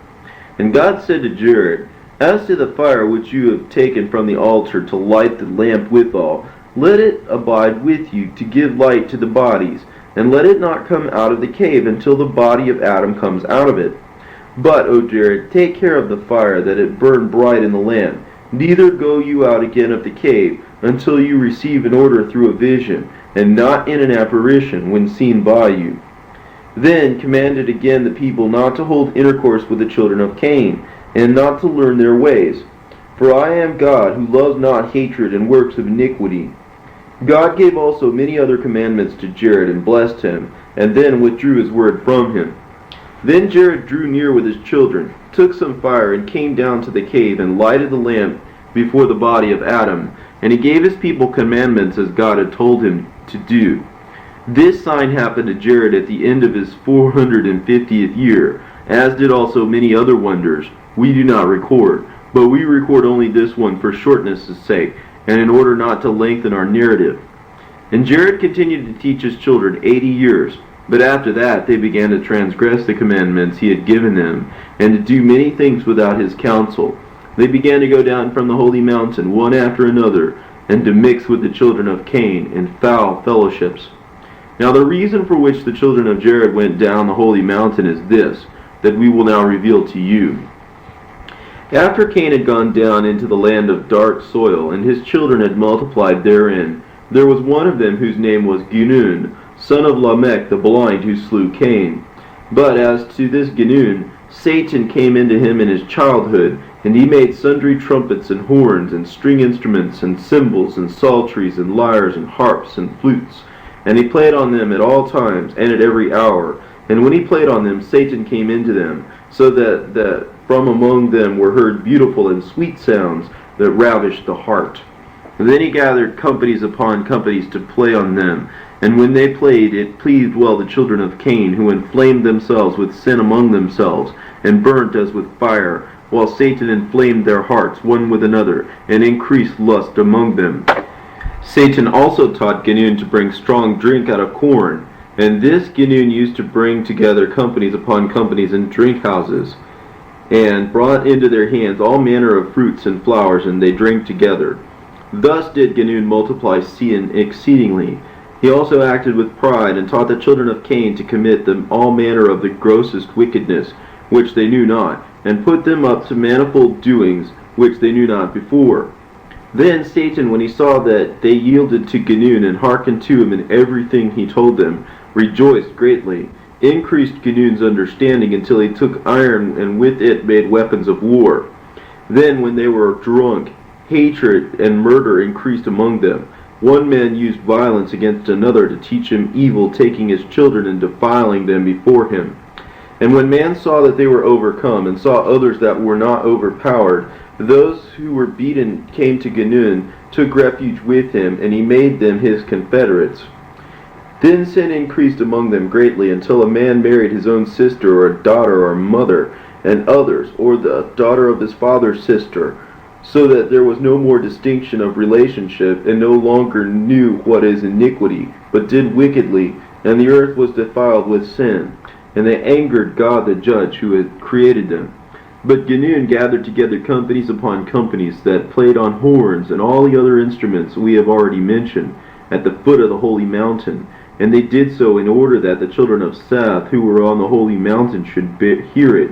And God said to Jared, "As to the fire which you have taken from the altar to light the lamp withal, let it abide with you to give light to the bodies, and let it not come out of the cave until the body of Adam comes out of it. But, O Jared, take care of the fire, that it burn bright in the lamp. Neither go you out again of the cave, until you receive an order through a vision, and not in an apparition when seen by you." Then commanded again the people not to hold intercourse with the children of Cain, and not to learn their ways. For I am God, who loves not hatred and works of iniquity. God gave also many other commandments to Jared, and blessed him, and then withdrew his word from him. Then Jared drew near with his children, took some fire, and came down to the cave, and lighted the lamp before the body of Adam. And he gave his people commandments as God had told him to do. This sign happened to Jared at the end of his 450th year, as did also many other wonders we do not record, but we record only this one for shortness' sake, and in order not to lengthen our narrative. And Jared continued to teach his children 80 years. But after that they began to transgress the commandments he had given them, and to do many things without his counsel. They began to go down from the holy mountain one after another, and to mix with the children of Cain in foul fellowships. Now the reason for which the children of Jared went down the holy mountain is this: that we will now reveal to you. After Cain had gone down into the land of dark soil, and his children had multiplied therein, there was one of them whose name was Genun, son of Lamech the blind, who slew Cain. But as to this Genun, Satan came into him in his childhood, and he made sundry trumpets and horns and string instruments and cymbals and psalteries and lyres and harps and flutes. And he played on them at all times and at every hour. And when he played on them, Satan came into them, so that from among them were heard beautiful and sweet sounds that ravished the heart. And then he gathered companies upon companies to play on them. And when they played, it pleased well the children of Cain, who inflamed themselves with sin among themselves, and burnt as with fire, while Satan inflamed their hearts one with another, and increased lust among them. Satan also taught Genun to bring strong drink out of corn, and this Genun used to bring together companies upon companies in drink houses, and brought into their hands all manner of fruits and flowers, and they drank together. Thus did Genun multiply sin exceedingly. He also acted with pride, and taught the children of Cain to commit them all manner of the grossest wickedness, which they knew not, and put them up to manifold doings, which they knew not before. Then Satan, when he saw that they yielded to Genun, and hearkened to him in everything he told them, rejoiced greatly, increased Genun's understanding, until he took iron, and with it made weapons of war. Then when they were drunk, hatred and murder increased among them. One man used violence against another to teach him evil, taking his children and defiling them before him. And when man saw that they were overcome, and saw others that were not overpowered, those who were beaten came to Genun, took refuge with him, and he made them his confederates. Then sin increased among them greatly, until a man married his own sister, or a daughter, or mother, and others, or the daughter of his father's sister, so that there was no more distinction of relationship, and no longer knew what is iniquity, but did wickedly, and the earth was defiled with sin. And they angered God the judge, who had created them. But Genun gathered together companies upon companies that played on horns and all the other instruments we have already mentioned, at the foot of the holy mountain. And they did so in order that the children of Seth, who were on the holy mountain, should hear it.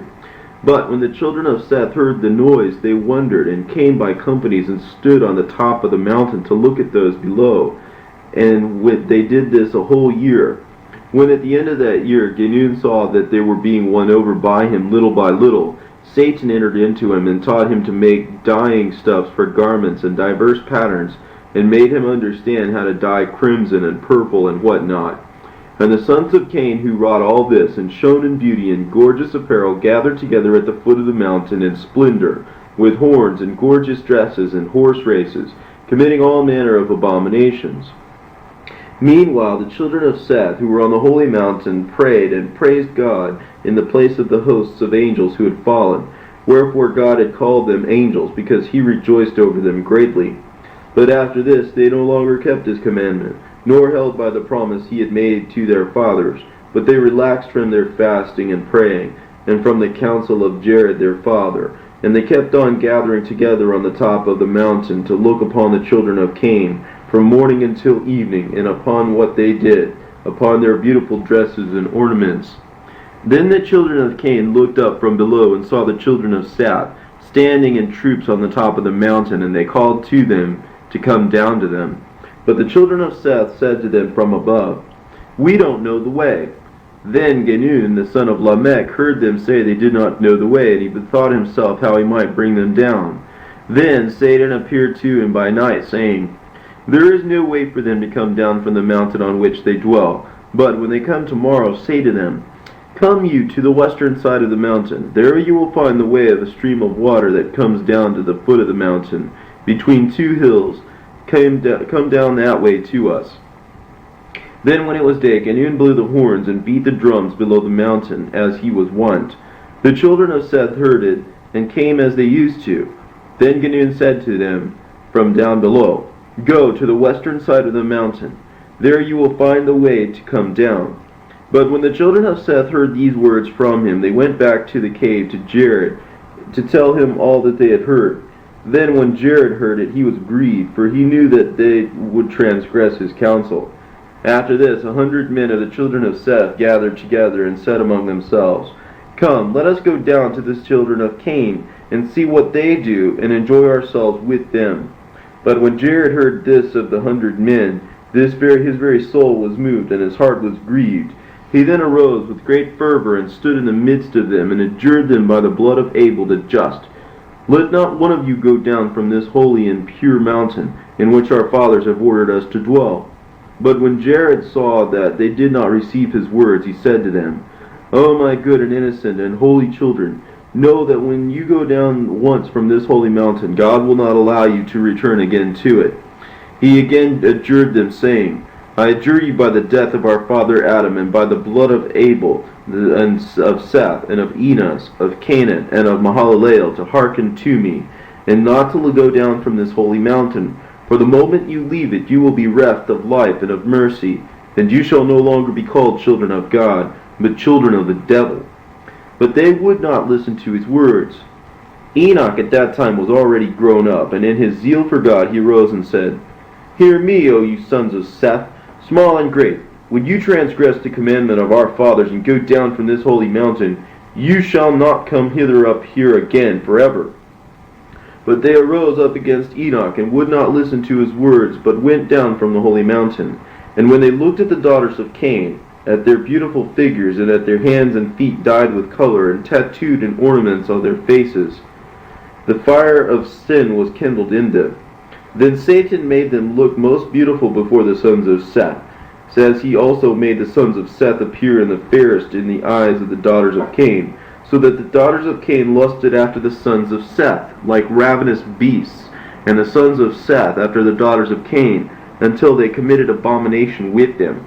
But when the children of Seth heard the noise, they wondered, and came by companies, and stood on the top of the mountain to look at those below. And they did this a whole year. When at the end of that year Genun saw that they were being won over by him little by little, Satan entered into him, and taught him to make dyeing stuffs for garments and diverse patterns, and made him understand how to dye crimson and purple and what not. And the sons of Cain, who wrought all this, and shone in beauty and gorgeous apparel, gathered together at the foot of the mountain in splendor, with horns and gorgeous dresses and horse races, committing all manner of abominations. Meanwhile the children of Seth, who were on the holy mountain, prayed and praised God in the place of the hosts of angels who had fallen. Wherefore God had called them angels, because he rejoiced over them greatly. But after this they no longer kept his commandment, nor held by the promise he had made to their fathers, but they relaxed from their fasting and praying, and from the counsel of Jared their father. And they kept on gathering together on the top of the mountain to look upon the children of Cain, from morning until evening, and upon what they did, upon their beautiful dresses and ornaments. Then the children of Cain looked up from below, and saw the children of Seth standing in troops on the top of the mountain, and they called to them to come down to them. But the children of Seth said to them from above, "We don't know the way." Then Genun, the son of Lamech, heard them say they did not know the way, and he bethought himself how he might bring them down. Then Satan appeared to him by night, saying, "There is no way for them to come down from the mountain on which they dwell. But when they come tomorrow, say to them, 'Come you to the western side of the mountain. There you will find the way of a stream of water that comes down to the foot of the mountain, between two hills. Come down that way to us.'" Then when it was day, Genun blew the horns and beat the drums below the mountain, as he was wont. The children of Seth heard it, and came as they used to. Then Genun said to them from down below, "Go to the western side of the mountain. There you will find the way to come down." But when the children of Seth heard these words from him, they went back to the cave to Jared, to tell him all that they had heard. Then when Jared heard it, he was grieved, for he knew that they would transgress his counsel. After this 100 men of the children of Seth gathered together, and said among themselves, Come, let us go down to the children of Cain, and see what they do, and enjoy ourselves with them. But when Jared heard this of the 100 men, his very soul was moved, and his heart was grieved. He then arose with great fervor, and stood in the midst of them, and adjured them by the blood of Abel the just, let not one of you go down from this holy and pure mountain, in which our fathers have ordered us to dwell. But when Jared saw that they did not receive his words, he said to them, O my good and innocent and holy children, know that when you go down once from this holy mountain, God will not allow you to return again to it. He again adjured them, saying, I adjure you by the death of our father Adam, and by the blood of Abel, and of Seth, and of Enos, of Canaan, and of Mahalalel, to hearken to me, and not to go down from this holy mountain. For the moment you leave it, you will be reft of life and of mercy, and you shall no longer be called children of God, but children of the devil. But they would not listen to his words. Enoch at that time was already grown up, and in his zeal for God he rose and said, Hear me, O you sons of Seth, small and great. When you transgress the commandment of our fathers and go down from this holy mountain, you shall not come hither up here again forever. But they arose up against Enoch, and would not listen to his words, but went down from the holy mountain. And when they looked at the daughters of Cain, at their beautiful figures, and at their hands and feet dyed with color, and tattooed in ornaments on their faces, the fire of sin was kindled in them. Then Satan made them look most beautiful before the sons of Seth, as he also made the sons of Seth appear in the fairest in the eyes of the daughters of Cain, so that the daughters of Cain lusted after the sons of Seth, like ravenous beasts, and the sons of Seth after the daughters of Cain, until they committed abomination with them.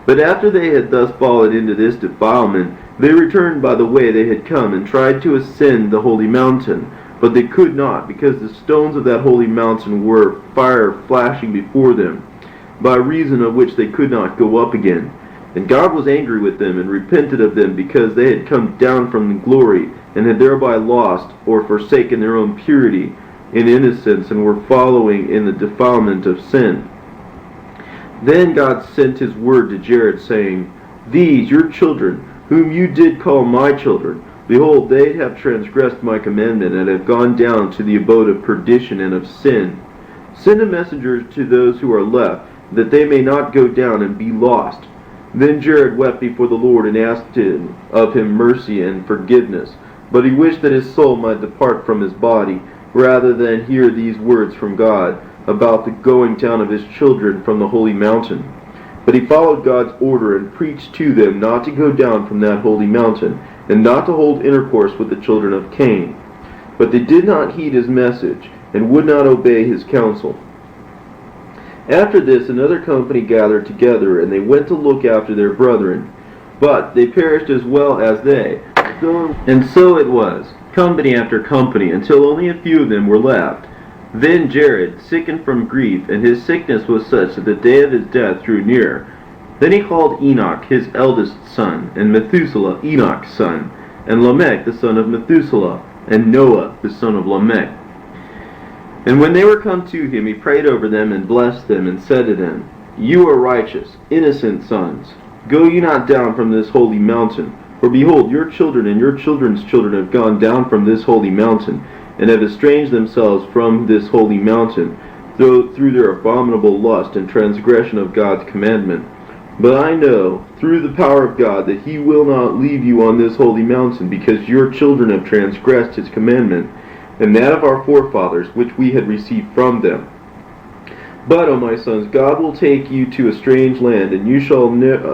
But after they had thus fallen into this defilement, they returned by the way they had come, and tried to ascend the holy mountain. But they could not, because the stones of that holy mountain were fire flashing before them, by reason of which they could not go up again. And God was angry with them, and repented of them, because they had come down from the glory, and had thereby lost or forsaken their own purity in innocence, and were following in the defilement of sin. Then God sent his word to Jared, saying, These, your children, whom you did call my children, behold, they have transgressed my commandment, and have gone down to the abode of perdition and of sin. Send a messenger to those who are left, that they may not go down and be lost. Then Jared wept before the Lord, and asked of him mercy and forgiveness. But he wished that his soul might depart from his body, rather than hear these words from God, about the going down of his children from the holy mountain. But he followed God's order, and preached to them not to go down from that holy mountain, and not to hold intercourse with the children of Cain. But they did not heed his message, and would not obey his counsel. After this another company gathered together, and they went to look after their brethren. But they perished as well as they. And so it was, company after company, until only a few of them were left. Then Jared sickened from grief, and his sickness was such that the day of his death drew near. Then he called Enoch his eldest son, and Methuselah Enoch's son, and Lamech the son of Methuselah, and Noah the son of Lamech. And when they were come to him, he prayed over them, and blessed them, and said to them, You are righteous, innocent sons. Go ye not down from this holy mountain, for behold, your children and your children's children have gone down from this holy mountain, and have estranged themselves from this holy mountain, through their abominable lust and transgression of God's commandment. But I know, through the power of God, that he will not leave you on this holy mountain, because your children have transgressed his commandment, and that of our forefathers, which we had received from them. But, O my sons, God will take you to a strange land, and you shall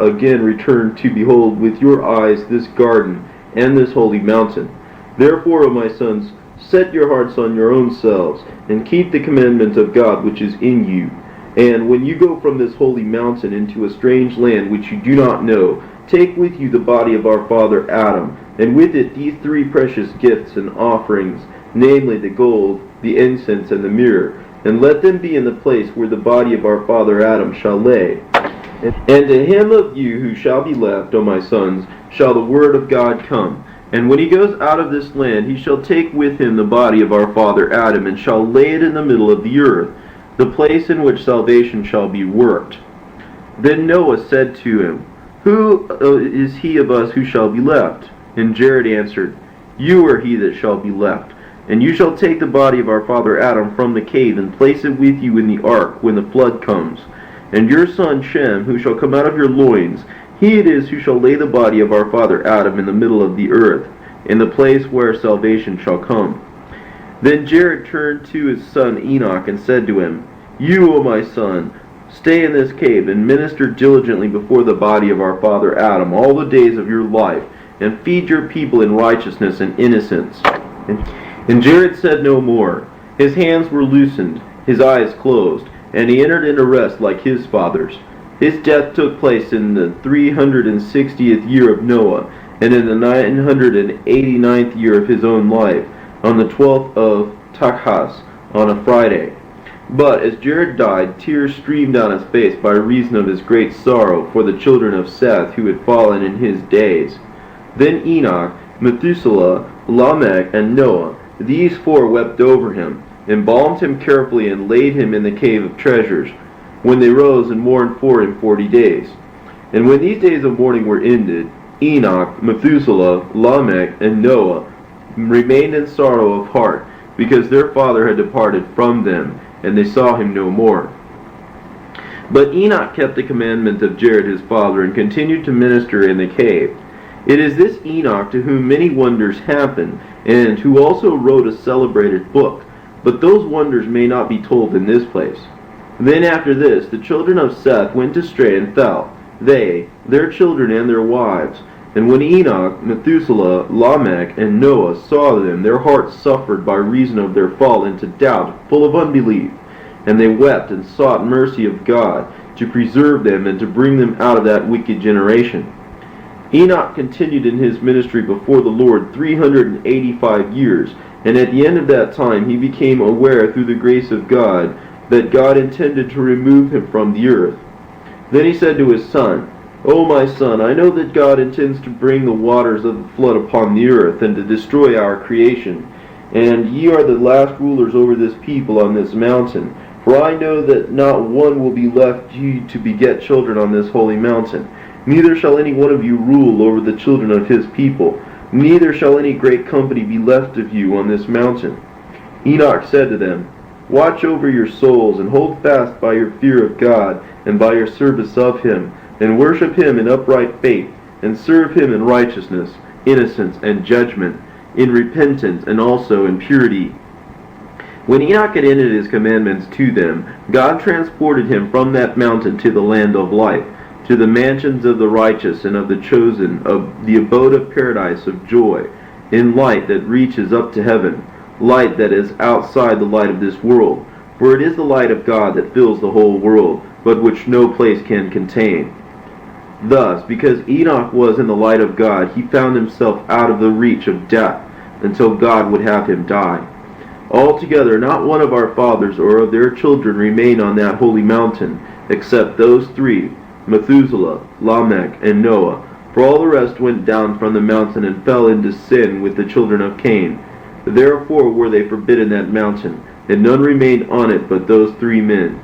again return to behold with your eyes this garden and this holy mountain. Therefore, O my sons, set your hearts on your own selves, and keep the commandment of God which is in you. And when you go from this holy mountain into a strange land which you do not know, take with you the body of our father Adam, and with it these three precious gifts and offerings, namely the gold, the incense, and the myrrh, and let them be in the place where the body of our father Adam shall lay. And to him of you who shall be left, O my sons, shall the word of God come. And when he goes out of this land, he shall take with him the body of our father Adam, and shall lay it in the middle of the earth, the place in which salvation shall be worked. Then Noah said to him, Who is he of us who shall be left? And Jared answered, You are he that shall be left, and you shall take the body of our father Adam from the cave, and place it with you in the ark when the flood comes. And your son Shem, who shall come out of your loins, he it is who shall lay the body of our father Adam in the middle of the earth, in the place where salvation shall come. Then Jared turned to his son Enoch and said to him, You, O my son, stay in this cave, and minister diligently before the body of our father Adam all the days of your life, and feed your people in righteousness and innocence. And Jared said no more. His hands were loosened, his eyes closed, and he entered into rest like his fathers. His death took place in the 360th year of Noah, and in the 989th year of his own life, on the 12th of Takhas, on a Friday. But as Jared died, tears streamed down his face by reason of his great sorrow for the children of Seth who had fallen in his days. Then Enoch, Methuselah, Lamech, and Noah, these four wept over him, embalmed him carefully, and laid him in the cave of treasures, when they rose and mourned for him 40 days. And when these days of mourning were ended, Enoch, Methuselah, Lamech, and Noah remained in sorrow of heart, because their father had departed from them, and they saw him no more. But Enoch kept the commandment of Jared his father, and continued to minister in the cave. It is this Enoch to whom many wonders happened, and who also wrote a celebrated book, but those wonders may not be told in this place. Then after this, the children of Seth went astray and fell, they, their children, and their wives. And when Enoch, Methuselah, Lamech, and Noah saw them, their hearts suffered by reason of their fall into doubt, full of unbelief. And they wept and sought mercy of God, to preserve them and to bring them out of that wicked generation. Enoch continued in his ministry before the Lord 385 years, and at the end of that time he became aware through the grace of God that God intended to remove him from the earth. Then he said to his son, O my son, I know that God intends to bring the waters of the flood upon the earth, and to destroy our creation. And ye are the last rulers over this people on this mountain. For I know that not one will be left you to beget children on this holy mountain. Neither shall any one of you rule over the children of his people. Neither shall any great company be left of you on this mountain. Enoch said to them, Watch over your souls, and hold fast by your fear of God, and by your service of him, and worship him in upright faith, and serve him in righteousness, innocence, and judgment, in repentance, and also in purity. When Enoch had ended his commandments to them, God transported him from that mountain to the land of life, to the mansions of the righteous and of the chosen, of the abode of paradise of joy, in light that reaches up to heaven, light that is outside the light of this world. For it is the light of God that fills the whole world, but which no place can contain. Thus, because Enoch was in the light of God, he found himself out of the reach of death, until God would have him die. Altogether, not one of our fathers or of their children remained on that holy mountain, except those three, Methuselah, Lamech, and Noah. For all the rest went down from the mountain and fell into sin with the children of Cain. Therefore were they forbidden that mountain, and none remained on it but those three men.